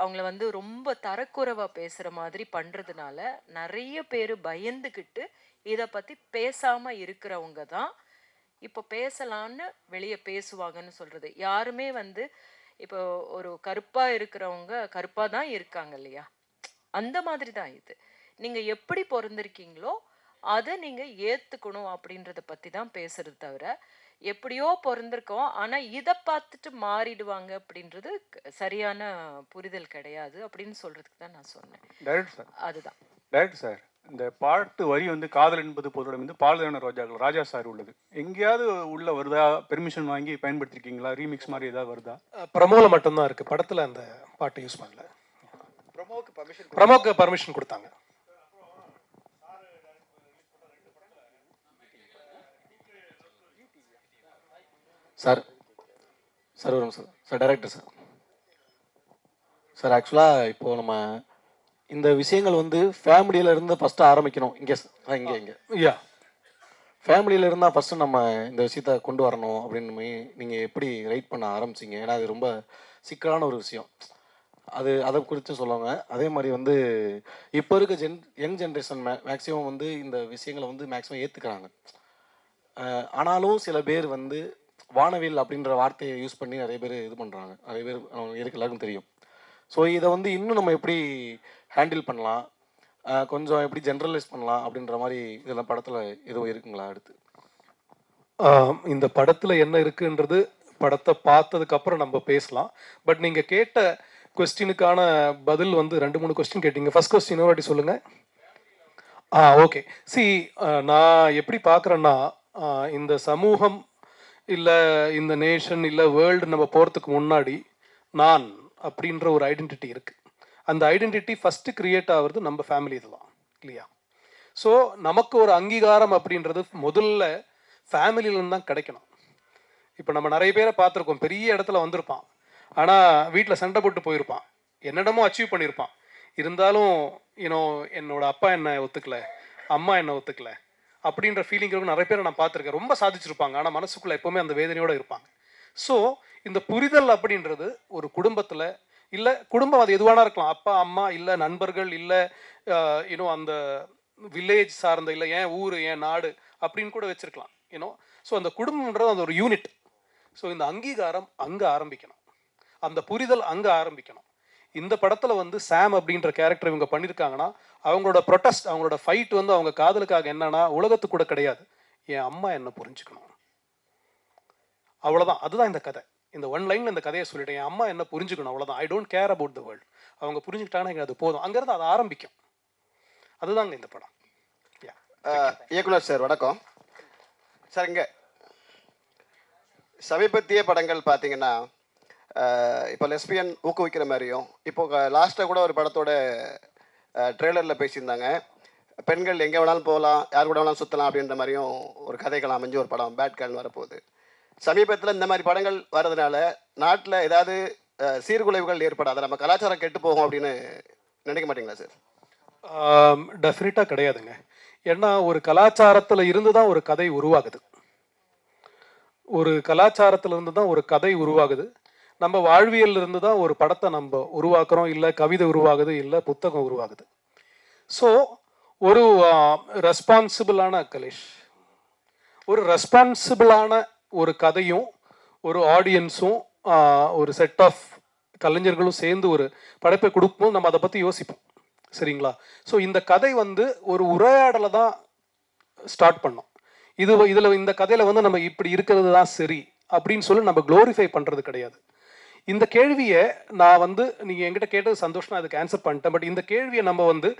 Speaker 12: அவங்கள வந்து ரொம்ப தரக்குறைவாக பேசுகிற மாதிரி பண்ணுறதுனால நிறைய பேர் பயந்துக்கிட்டு இதை பற்றி பேசாமல் இருக்கிறவங்க தான் இப்போ பேசலான்னு வெளியே பேசுவாங்கன்னு சொல்கிறது. யாருமே வந்து இப்போ ஒரு கருப்பாக இருக்கிறவங்க கருப்பாக தான் இருக்காங்க இல்லையா, அந்த மாதிரி தான் இது. நீங்கள் எப்படி பிறந்திருக்கீங்களோ அதை நீங்கள் ஏற்றுக்கணும் அப்படின்றத பற்றி தான் பேசுறது தவிர, எப்படியோ பிறந்திருக்கோம் ஆனால் இதை பார்த்துட்டு மாறிடுவாங்க அப்படின்றது சரியான புரிதல் கிடையாது அப்படின்னு சொல்கிறதுக்கு தான் நான் சொன்னேன்.
Speaker 8: டைரக்டர் சார்,
Speaker 12: அதுதான்
Speaker 8: டைரக்டர் சார், இந்த பாட்டு வரி வந்து காதல் என்பது பொதுவுடன் வந்து பால்தான ரோஜாக்கள் ராஜா சார் உள்ளது, எங்கேயாவது உள்ள வருதா? பெர்மிஷன் வாங்கி பயன்படுத்திருக்கீங்களா? ரீமிக்ஸ் மாதிரி ஏதாவது வருதா?
Speaker 1: ப்ரமோவில் மட்டும்தான் இருக்குது, படத்தில் அந்த பாட்டு யூஸ் பண்ணல. ப்ரமோக்கு பர்மிஷன் கொடுத்தாங்க. சார் சார் வரும் sir sir director sir sir ஆக்சுவலாக இப்போது நம்ம இந்த விஷயங்கள் வந்து ஃபேமிலியில் இருந்து ஃபஸ்ட்டு ஆரம்பிக்கணும். இங்கே இங்கே யா ஃபேமிலியில் இருந்தால் ஃபஸ்ட்டு நம்ம இந்த விஷயத்த கொண்டு வரணும் அப்படின்னு நீங்கள் எப்படி ரைட் பண்ண ஆரம்பிச்சிங்க? ஏன்னா அது ரொம்ப சிக்கலான ஒரு விஷயம். அதை குறித்து சொல்லுவாங்க. அதே மாதிரி வந்து இப்போ இருக்க யங் ஜென்ரேஷன் மேக்ஸிமம் வந்து இந்த விஷயங்களை வந்து மேக்ஸிமம் ஏற்றுக்கிறாங்க. ஆனாலும் சில பேர் வந்து வானவில் அப்படின்ற வார்த்தையை யூஸ் பண்ணி நிறைய பேர் இது பண்ணுறாங்க. நிறைய பேர் இருக்கு, எல்லாருக்கும் தெரியும். ஸோ இதை வந்து இன்னும் நம்ம எப்படி ஹேண்டில் பண்ணலாம், கொஞ்சம் எப்படி ஜென்ரலைஸ் பண்ணலாம் அப்படின்ற மாதிரி இதெல்லாம் படத்தில் எதுவும் இருக்குங்களா? அடுத்து இந்த படத்தில் என்ன இருக்குன்றது படத்தை பார்த்ததுக்கப்புறம் நம்ம பேசலாம். பட் நீங்கள் கேட்ட கொஸ்டினுக்கான பதில் வந்து 2-3 கொஸ்டின் கேட்டீங்க. ஃபர்ஸ்ட் கொஸ்டின் வாட்டி சொல்லுங்கள். ஓகே. நான் எப்படி பார்க்குறேன்னா, இந்த சமூகம் இல்லை இந்த நேஷன் இல்லை வேர்ல்டு நம்ம போகிறதுக்கு முன்னாடி நான் அப்படின்ற ஒரு ஐடென்டிட்டி இருக்குது. அந்த ஐடென்டிட்டி ஃபஸ்ட்டு க்ரியேட் ஆகிறது நம்ம ஃபேமிலி தான் இல்லையா? ஸோ நமக்கு ஒரு அங்கீகாரம் அப்படின்றது முதல்ல ஃபேமிலியிலேருந்து தான் கிடைக்கணும். இப்போ நம்ம நிறைய பேரை பார்த்துருக்கோம், பெரிய இடத்துல வந்திருப்பான், ஆனால் வீட்டில் சண்டை போட்டு போயிருப்பான், என்னிடமோ அச்சீவ் பண்ணியிருப்பான். இருந்தாலும் என்னோட அப்பா என்னை ஒத்துக்கலை, அம்மா என்னை ஒத்துக்கலை அப்படின்ற ஃபீலிங் நிறைய பேரை நான் பார்த்துருக்கேன். ரொம்ப சாதிச்சிருப்பாங்க, ஆனால் மனசுக்குள்ளே எப்போவுமே அந்த வேதனையோடு இருப்பாங்க. ஸோ இந்த புரிதல் அப்படின்றது ஒரு குடும்பத்தில் இல்லை, குடும்பம் அது எதுவானா இருக்கலாம், அப்பா அம்மா இல்லை நண்பர்கள் இல்லை அந்த வில்லேஜ் சார்ந்த இல்லை ஏன் ஊர் ஏன் நாடு அப்படின்னு கூட வச்சுருக்கலாம். ஸோ அந்த குடும்பம்ன்றது அது ஒரு யூனிட். ஸோ இந்த அங்கீகாரம் அங்கே ஆரம்பிக்கணும், அந்த புரிதல் அங்கே ஆரம்பிக்கணும். இந்த படத்தில் வந்து சாம் அப்படின்ற கேரக்டர் இவங்க பண்ணியிருக்காங்கன்னா, அவங்களோட ப்ரொட்டஸ்ட், அவங்களோட ஃபைட் வந்து அவங்க காதலுக்காக என்னன்னா, உலகத்துக்கு கூட கிடையாது, என் அம்மா என்ன புரிஞ்சுக்கணும், அவ்வளோதான். அதுதான் இந்த கதை. இந்த ஒன் லைனில் இந்த கதையை சொல்லிட்டேன், என் அம்மா என்ன புரிஞ்சுக்கணும், அவ்வளோதான். I don't care about the world. அவங்க புரிஞ்சுக்கிட்டாங்கன்னா எங்களுக்கு அது போதும். அங்கேருந்து அது ஆரம்பிக்கும். அதுதாங்க இந்த படம்.
Speaker 14: இயக்குனர் சார் வணக்கம் சார். இங்கே சமீபத்திய படங்கள் பார்த்தீங்கன்னா, இப்போ லெஸ்பியன் ஊக்குவிக்கிற மாதிரியும், இப்போ லாஸ்ட்டாக கூட ஒரு படத்தோட ட்ரெய்லரில் பேசியிருந்தாங்க, பெண்கள் எங்கே வேணாலும் போகலாம், யார் கூட வேணாலும் சுற்றலாம் அப்படின்ற மாதிரியும் ஒரு கதைகள் அமைஞ்சு ஒரு படம் பேட் கேர்ள்னு வரப்போகுது. சமீபத்தில் இந்த மாதிரி படங்கள் வர்றதுனால நாட்டில் ஏதாவது சீர்குலைவுகள் ஏற்படாது, நம்ம கலாச்சாரம் கெட்டு போகும் அப்படின்னு நினைக்க மாட்டீங்களா சார்?
Speaker 1: டெஃபினட்டாக கிடையாதுங்க. ஏன்னா ஒரு கலாச்சாரத்தில் இருந்து தான் ஒரு கதை உருவாகுது. ஒரு கலாச்சாரத்தில் இருந்து தான் ஒரு கதை உருவாகுது. நம்ம வாழ்வியல் இருந்து தான் ஒரு படத்தை நம்ம உருவாக்குறோம், இல்லை கவிதை உருவாகுது, இல்லை புத்தகம் உருவாகுது. ஸோ ஒரு ரெஸ்பான்சிபிளான கலேஷ், ஒரு ரெஸ்பான்சிபிளான ஒரு கதையும் ஒரு ஆடியன்ஸும் ஒரு செட் ஆஃப் கலைஞர்களும் சேர்ந்து ஒரு படைப்பை கொடுக்கும்போது நம்ம அதை பற்றி யோசிப்போம், சரிங்களா? ஸோ இந்த கதை வந்து ஒரு உரையாடலை தான் ஸ்டார்ட் பண்ணோம். இதில் இந்த கதையில் வந்து நம்ம இப்படி இருக்கிறது தான் சரி அப்படின்னு சொல்லி நம்ம க்ளோரிஃபை பண்ணுறது கிடையாது. இந்த கேள்வியை நான் வந்து நீங்கள் என்கிட்ட கேட்டது சந்தோஷம், அதுக்கு ஆன்சர் பண்ணிட்டேன். பட் இந்த கேள்வியை நம்ம வந்து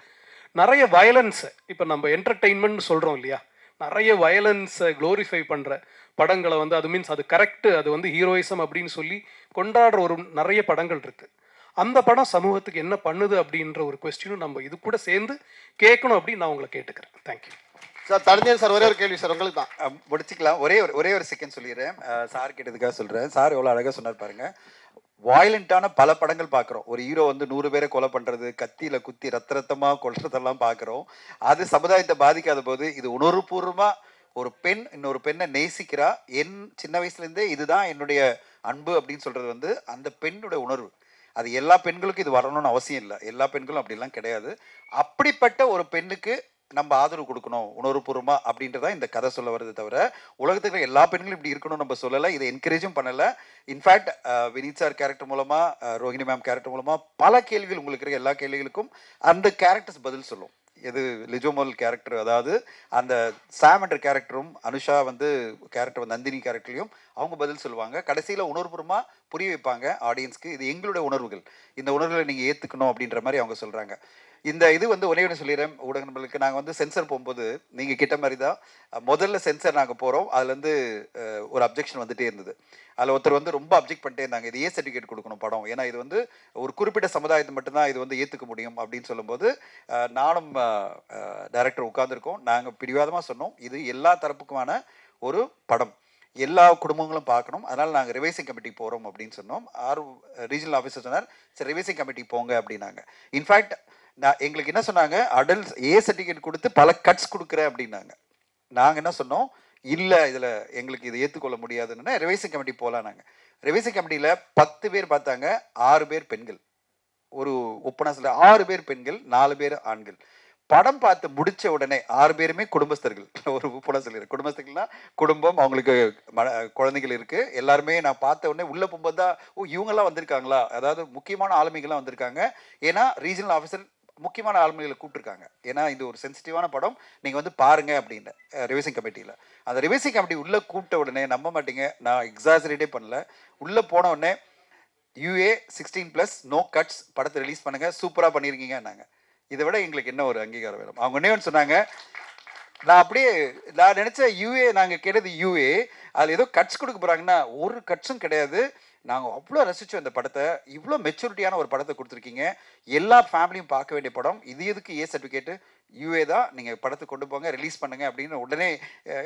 Speaker 1: நிறைய வயலன்ஸை, இப்போ நம்ம என்டர்டெயின்மெண்ட் சொல்கிறோம் இல்லையா, நிறைய வயலன்ஸை க்ளோரிஃபை பண்ணுற படங்களை வந்து, அது மீன்ஸ் அது கரெக்டு, அது வந்து ஹீரோயிசம் அப்படின்னு சொல்லி கொண்டாடுற ஒரு நிறைய படங்கள் இருக்குது. அந்த படம் சமூகத்துக்கு என்ன பண்ணுது அப்படின்ற ஒரு கொஸ்டினும் நம்ம இது கூட சேர்ந்து கேட்கணும் அப்படின்னு நான் உங்களை கேட்டுக்கிறேன். Thank you
Speaker 14: sir. தரஞ்சன் சார், ஒரே ஒரு கேள்வி சார், உங்களுக்கு தான்
Speaker 13: முடிச்சுக்கலாம். ஒரே ஒரு செகண்ட் சொல்லிடுறேன். சார் கேட்டதுக்காக சொல்கிறேன். சார் எவ்வளோ அழகாக சொன்னார் பாருங்க. வயலண்ட்டான பல படங்கள் பார்க்குறோம். ஒரு ஹீரோ வந்து 100 பேரை கொலை பண்ணுறது, கத்தியில் குத்தி ரத்தமாக கொல்றதெல்லாம் பார்க்குறோம். அது சமுதாயத்தை பாதிக்காத போது, இது உணர்வுபூர்வமாக ஒரு பெண் இன்னொரு பெண்ணை நேசிக்கிறா, என் சின்ன வயசுலேருந்தே இதுதான் என்னுடைய அன்பு அப்படின்னு சொல்கிறது வந்து அந்த பெண்ணுடைய உணர்வு. அது எல்லா பெண்களுக்கும் இது வரணும்னு அவசியம் இல்லை, எல்லா பெண்களும் அப்படிலாம் கிடையாது. அப்படிப்பட்ட ஒரு பெண்ணுக்கு நம்ம ஆதரவு கொடுக்கணும் உணர்வுபூர்வமாக அப்படின்றதான் இந்த கதை சொல்ல வருது. தவிர உலகத்துக்கு எல்லா பெண்களும் இப்படி இருக்கணும்னு நம்ம சொல்லலை, இதை என்கரேஜும் பண்ணலை. இன்ஃபேக்ட் வினீத் சார் கேரக்டர் மூலமாக, ரோஹிணி மேம் கேரக்டர் மூலமாக பல கேள்விகள், உங்களுக்கு இருக்க எல்லா கேள்விகளுக்கும் அந்த கேரக்டர்ஸ் பதில் சொல்லும். எது லிஜோமல் கேரக்டர், அதாவது அந்த சாம் என்ற கேரக்டரும் அனுஷா வந்து கேரக்டர் நந்தினி கேரக்டர்லையும் அவங்க பதில் சொல்லுவாங்க. கடைசியில் உணர்வுபூர்வமாக புரிய வைப்பாங்க ஆடியன்ஸ்க்கு, இது எங்களுடைய உணர்வுகள், இந்த உணர்வுகளை நீங்கள் ஏற்றுக்கணும் அப்படின்ற மாதிரி அவங்க சொல்கிறாங்க. இந்த இது வந்து ஒரே ஒன்று சொல்லிடுறேன் ஊடக நண்பர்களுக்கு. நாங்கள் வந்து சென்சர் போகும்போது நீங்கள் கிட்ட மாதிரி தான் முதல்ல சென்சர் நாங்கள் போகிறோம். அதுலேருந்து ஒரு அப்ஜெக்ஷன் வந்துகிட்டே இருந்தது. அதில் ஒருத்தர் வந்து ரொம்ப அப்ஜெக்ட் பண்ணிட்டே இருந்தாங்க, இது சர்டிஃபிகேட் கொடுக்கணும் படம், ஏன்னா இது வந்து ஒரு குறிப்பிட்ட சமுதாயத்தை மட்டும்தான் இது வந்து ஏற்றுக்க முடியும் அப்படின்னு சொல்லும்போது நானும் டைரக்டர் உட்காந்துருக்கோம். நாங்கள் பிடிவாதமாக சொன்னோம், இது எல்லா தரப்புக்குமான ஒரு படம், எல்லா குடும்பங்களும் பார்க்கணும். அதனால் நாங்கள் ரிவைசிங் கமிட்டி போகிறோம் அப்படின்னு சொன்னோம். ரீஜனல் ஆஃபீஸர் சொன்னார், சரி ரிவைசிங் கமிட்டி போங்க அப்படின்னாங்க. இன்ஃபேக்ட் எங்களுக்கு என்ன சொன்னாங்க, அடல்ட்ஸ் சர்டிஃபிகேட் கொடுத்து பல கட்ஸ் கொடுக்குறேன் அப்படின்னாங்க. நாங்கள் என்ன சொன்னோம், இல்லை இதில் எங்களுக்கு இதை ஏற்றுக்கொள்ள முடியாதுன்னு ரிவைசிங் கமிட்டி போகலாம். நாங்கள் ரிவைசிங் கமிட்டியில் 10 பேர் பார்த்தாங்க, 6 பேர் பெண்கள். ஒரு ஒப்பனாசில் 6 பேர் பெண்கள், 4 பேர் ஆண்கள். படம் பார்த்து முடிச்ச உடனே 6 பேருமே குடும்பஸ்தர்கள். ஒரு உப்பனா சொல்லிடுறேன், குடும்பஸ்தர்கள்னா குடும்பம், அவங்களுக்கு குழந்தைகள் இருக்கு. எல்லாருமே நான் பார்த்த உடனே உள்ள போகும்போது தான், ஓ இவங்கெல்லாம் வந்திருக்காங்களா, அதாவது முக்கியமான ஆளுமைகள்லாம் வந்திருக்காங்க. ஏன்னா ரீஜனல் ஆஃபீஸர் முக்கியமான ஆளுமைகளை கூப்பிட்டுருக்காங்க. ஏன்னா இது ஒரு சென்சிட்டிவான படம், நீங்கள் வந்து பாருங்க அப்படின்னு ரிவைசிங் கமிட்டியில். அந்த ரிவைசிங் கமிட்டி உள்ளே கூப்பிட்ட உடனே நம்ப மாட்டீங்க, நான் எக்ஸாசரேட்டே பண்ணல, உள்ளே போன உடனே UA 16+ நோ கட்ஸ், படத்தை ரிலீஸ் பண்ணுங்க, சூப்பராக பண்ணியிருக்கீங்க. நாங்கள் இதை விட எங்களுக்கு என்ன ஒரு அங்கீகாரம் வேணும். அவங்க ஒன்று சொன்னாங்க, நான் நினச்சேன் UA, நாங்கள் கேட்டது UA, அதில் ஏதோ கட்ஸ் கொடுக்க போகிறாங்கன்னா ஒரு கட்ஸும் கிடையாது. நாங்கள் அவ்வளோ ரசித்தோம் இந்த படத்தை. இவ்வளோ மெச்சூரிட்டியான ஒரு படத்தை கொடுத்துருக்கீங்க, எல்லா ஃபேமிலியும் பார்க்க வேண்டிய படம். இது எதுக்கு சர்டிஃபிகேட்டு, UA தான், நீங்கள் படத்தை கொண்டு போங்க, ரிலீஸ் பண்ணுங்க அப்படின்னு உடனே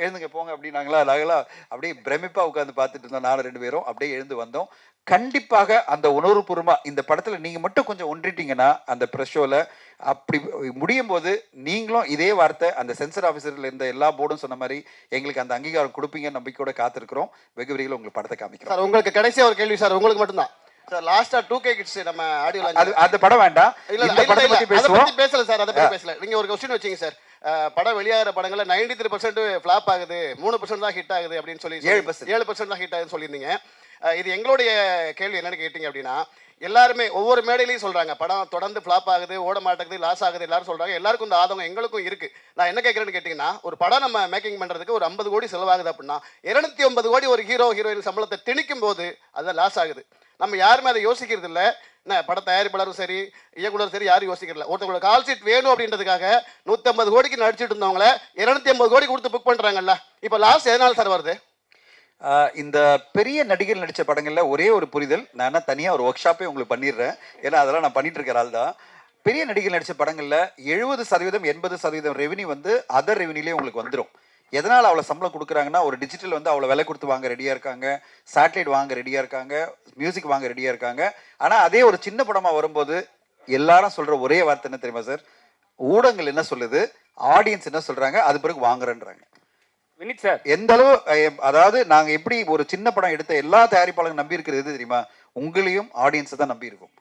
Speaker 13: எழுந்துங்க போங்க அப்படின்னாங்களா. நாங்களாம் அப்படியே பிரமிப்பாக உட்காந்து பார்த்துட்டு இருந்தோம். 4 பேரும் அப்படியே எழுந்து வந்தோம். கண்டிப்பாக அந்த உணர்வுபூர்வமாக இந்த படத்தில் நீங்கள் மட்டும் கொஞ்சம் ஒன்றிட்டீங்கன்னா அந்த ப்ரெஸ் ஷோவில் அப்படி முடியும் போது நீங்களும் இதே வார்த்தை அந்த சென்சர் ஆஃபீஸரில் இருந்த எல்லா போர்டும் சொன்ன மாதிரி எங்களுக்கு அந்த அங்கீகாரம் கொடுப்பீங்க நம்பிக்கையோட காத்திருக்கிறோம். வெகு விரைவில் உங்களுக்கு படத்தை காமிக்கிறோம்.
Speaker 14: சார் உங்களுக்கு கடைசியாக ஒரு கேள்வி சார், உங்களுக்கு மட்டும்தான் சார். லாஸ்டா 2K கிட்ஸ் நம்ம ஆடியோ
Speaker 13: அந்த படம் வேண்டாம், இந்த படத்தை பத்தி பேசுவோம்.
Speaker 14: பேசல சார், அதை பத்தி பேசல. நீங்க ஒரு கொஸ்டின் வச்சீங்க சார், படம் வெளியாகிற படங்கள்ல 93% ஃபிளாப் ஆகுது, 3% தான் ஹிட் ஆகுது அப்படின்னு சொல்லி 7% தான் ஹிட் ஆகுதுன்னு சொல்லியிருந்தீங்க. இது எங்களுடைய கேள்வி என்னன்னு கேட்டீங்க அப்படின்னா, எல்லாருமே ஒவ்வொரு மேடையிலையும் சொல்றாங்க படம் தொடர்ந்து ஃபிளாப் ஆகுது, ஓட மாட்டேங்குது, லாஸ் ஆகுது, எல்லாரும் சொல்றாங்க. எல்லாருக்கும் இந்த ஆதங்கம் எங்களுக்கும் இருக்கு. நான் என்ன கேட்கறேன்னு கேட்டீங்கன்னா, ஒரு படம் நம்ம மேக்கிங் பண்றதுக்கு ஒரு 50 கோடி செலவாகுது அப்படின்னா 250 கோடி ஒரு ஹீரோயின் சம்பளத்தை திணிக்கும் போது அது லாஸ் ஆகுது. நம்ம யாருமே அதை யோசிக்கிறது இல்லை. என்ன பட தயாரிப்பாளரும் சரி, இயக்குனரும் சரி, யாரும் யோசிக்கிறல. ஒருத்தவங்களோட கால் ஷீட் வேணும் அப்படின்றதுக்காக 150 கோடிக்கு நடிச்சிட்டு இருந்தவங்கள 250 கோடி கொடுத்து புக் பண்றாங்கல்ல. இப்போ லாஸ் எதனால சார் வருது?
Speaker 13: இந்த பெரிய நடிகர் நடித்த படங்களில் ஒரே ஒரு புரிதல், நான் தனியாக ஒரு ஒர்க் ஷாப்பே உங்களுக்கு பண்ணிடுறேன், ஏன்னா அதெல்லாம் நான் பண்ணிட்டு இருக்கிற ஆள் தான். பெரிய நடிகர் நடித்த படங்களில் 70% 80% ரெவன்யூ வந்து அதர் ரெவன்யூலேயே உங்களுக்கு வந்துடும். எதனால் அவ்வளோ சம்பளம் கொடுக்குறாங்கன்னா, ஒரு டிஜிட்டல் வந்து அவ்வளோ விலை கொடுத்து வாங்க ரெடியாக இருக்காங்க, சேட்டலைட் வாங்க ரெடியாக இருக்காங்க, மியூசிக் வாங்க ரெடியாக இருக்காங்க. ஆனால் அதே ஒரு சின்ன படமாக வரும்போது எல்லாரும் சொல்கிற ஒரே வார்த்தை என்ன தெரியுமா சார், ஊடகங்கள் என்ன சொல்லுது, ஆடியன்ஸ் என்ன சொல்கிறாங்க, அது பிறகு வாங்குறேன்றாங்க.
Speaker 10: வினித் சார்,
Speaker 13: எந்த அளவு, அதாவது நாங்கள் எப்படி ஒரு சின்ன படம் எடுத்த எல்லா தயாரிப்பாளரும் நம்பி இருக்கிறது எது தெரியுமா, உங்களையும் ஆடியன்ஸை தான் நம்பி இருக்கும்.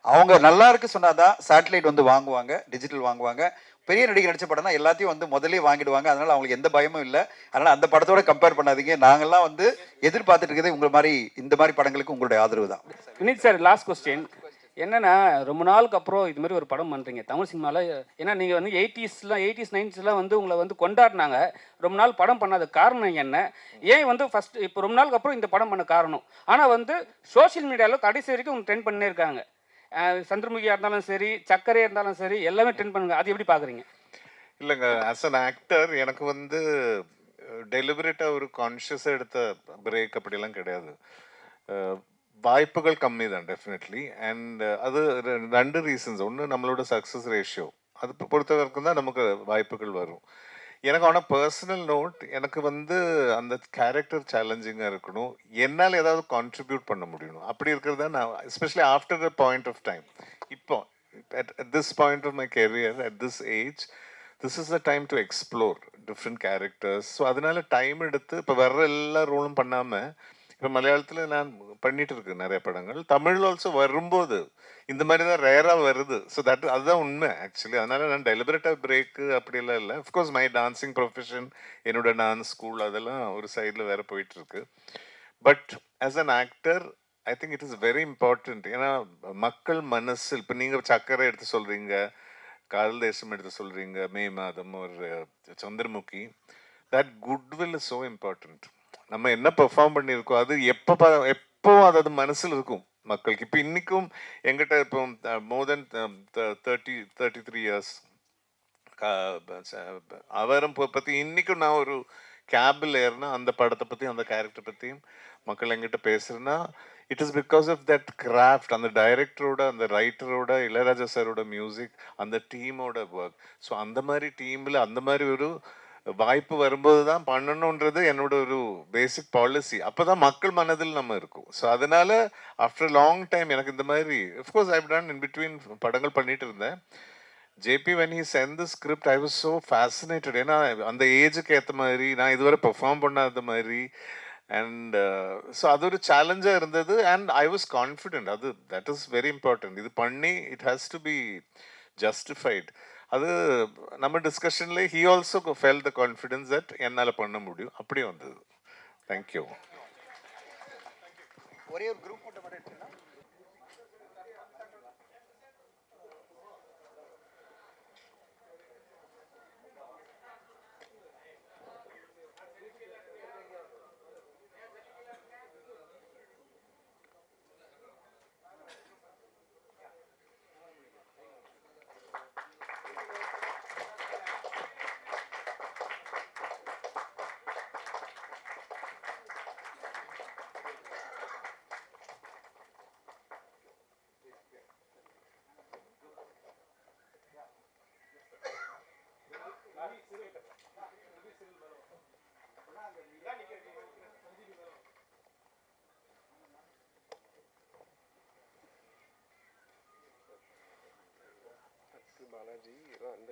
Speaker 13: அவங்க நல்லா இருக்கு சொன்னாதான் சேட்டலைட் வந்து வாங்குவாங்க, டிஜிட்டல் வாங்குவாங்க. பெரிய நடிகர் நடிச்ச படம்னா எல்லாத்தையும் வந்து முதலே வாங்கிடுவாங்க. அதனால அவங்களுக்கு எந்த பயமும் இல்லை. அதனால அந்த படத்தோட கம்பேர் பண்ணாதீங்க. நாங்கள்லாம் வந்து எதிர்பார்த்துட்டு இருக்கிறதே உங்களை மாதிரி இந்த மாதிரி படங்களுக்கு உங்களுடைய ஆதரவு தான்.
Speaker 10: வினித் சார், லாஸ்ட் கொஸ்டின் என்னன்னா, ரொம்ப நாளுக்கு அப்புறம் இது மாதிரி ஒரு படம் பண்ணுறீங்க தமிழ் சினிமாவில். ஏன்னா நீங்கள் வந்து 80s 90s வந்து உங்களை வந்து கொண்டாடினாங்க. ரொம்ப நாள் படம் பண்ணாத காரணம் என்ன, ஏன் வந்து ஃபஸ்ட்டு இப்போ ரொம்ப நாளுக்கு அப்புறம் இந்த படம் பண்ண காரணம்? ஆனால் வந்து சோஷியல் மீடியாவில் கடைசி வரைக்கும் உங்க ட்ரெண்ட் பண்ணே இருக்காங்க. சந்திரமுகியாக இருந்தாலும் சரி, சக்கரையாக இருந்தாலும் சரி, எல்லாமே ட்ரெண்ட் பண்ணுங்க. அது எப்படி பார்க்குறீங்க?
Speaker 15: இல்லைங்க, ஆஸ் அன் ஆக்டர் எனக்கு வந்து டெலிபரேட்டாக ஒரு கான்ஷியஸாக எடுத்த பிரேக் அப்படிலாம் கிடையாது. வாய்ப்புகள் கம்மி தான் டெஃபினெட்லி. அண்ட் அது 2 ரீசன்ஸ். ஒன்று நம்மளோட சக்ஸஸ் ரேஷியோ, அது பொறுத்த வரைக்கும் தான் நமக்கு வாய்ப்புகள் வரும். எனக்கு ஆனால் பர்சனல் நோட், எனக்கு வந்து அந்த கேரக்டர் சேலஞ்சிங்காக இருக்கணும், என்னால் ஏதாவது கான்ட்ரிபியூட் பண்ண முடியணும். அப்படி இருக்கிறது தான் நான், especially after the point of time, இப்போ at this point of my career, at this age, this is the time to explore different characters. So அதனால டைம் எடுத்து இப்போ வர்ற எல்லா ரோலும் பண்ணாமல், இப்போ மலையாளத்தில் நான் பண்ணிட்டு இருக்கேன் நிறைய படங்கள், தமிழ் ஆல்சோ வரும்போது இந்த மாதிரி தான் ரேராக வருது. ஸோ அதுதான் உண்மை ஆக்சுவலி. அதனால நான் டெலிபரேட்டாக பிரேக்கு அப்படியெல்லாம் இல்லை. அஃப்கோர்ஸ் மை டான்ஸிங் ப்ரொஃபஷன், என்னோட டான்ஸ் ஸ்கூல் அதெல்லாம் ஒரு சைடில் வேற போயிட்டுருக்கு. But as an actor I think it is very important. ஏன்னா மக்கள் மனசில், இப்போ நீங்கள் சக்கரை எடுத்து சொல்கிறீங்க, காதல் தேசம் எடுத்து சொல்கிறீங்க, மே மாதம், ஒரு Chandramukhi, that goodwill is so important. நம்ம என்ன பெர்ஃபார்ம் பண்ணியிருக்கோம் அது எப்போ அது மனசில் இருக்கும் மக்களுக்கு. இப்போ இன்றைக்கும் எங்கிட்ட இப்போ மோர் தென் 33 இயர்ஸ் அவரம் பற்றி இன்றைக்கும் நான் ஒரு கேபில் ஏறினா அந்த படத்தை பற்றி, அந்த கேரக்டர் பற்றியும் மக்கள் எங்கிட்ட பேசுகிறேன்னா, it is because of that craft, அந்த டைரக்டரோட, அந்த ரைட்டரோட, இளையராஜா சாரோட மியூசிக், அந்த டீமோட ஒர்க். ஸோ அந்த மாதிரி டீமில் அந்த மாதிரி ஒரு வாய்ப்பு வரும்போது தான் பண்ணணுன்றது என்னோட ஒரு பேசிக் பாலிசி. அப்போ தான் மக்கள் மனதில் நம்ம இருக்கும். ஸோ அதனால ஆஃப்டர் லாங் டைம் எனக்கு இந்த மாதிரி of course I've done in between படங்கள் பண்ணிட்டு இருந்தேன். JP when he sent the script I was so fascinated. ஏன்னா அந்த ஏஜுக்கு ஏற்ற மாதிரி நான் இதுவரை பெர்ஃபார்ம் பண்ணாத மாதிரி அண்ட் ஸோ அது ஒரு சேலஞ்சாக இருந்தது. And I was confident. அது தட் இஸ் வெரி இம்பார்ட்டன்ட். இது பண்ணி it has to be justified. அது நம்ம டிஸ்கஷன்ல he also felt the confidence that என்னால் பண்ண முடியும். அப்படியே வந்தது. தேங்க்யூ.
Speaker 13: ஒரே ஒரு குரூப் மட்டும் எடுத்துக்கலாம்.
Speaker 3: பாலாஜி அந்த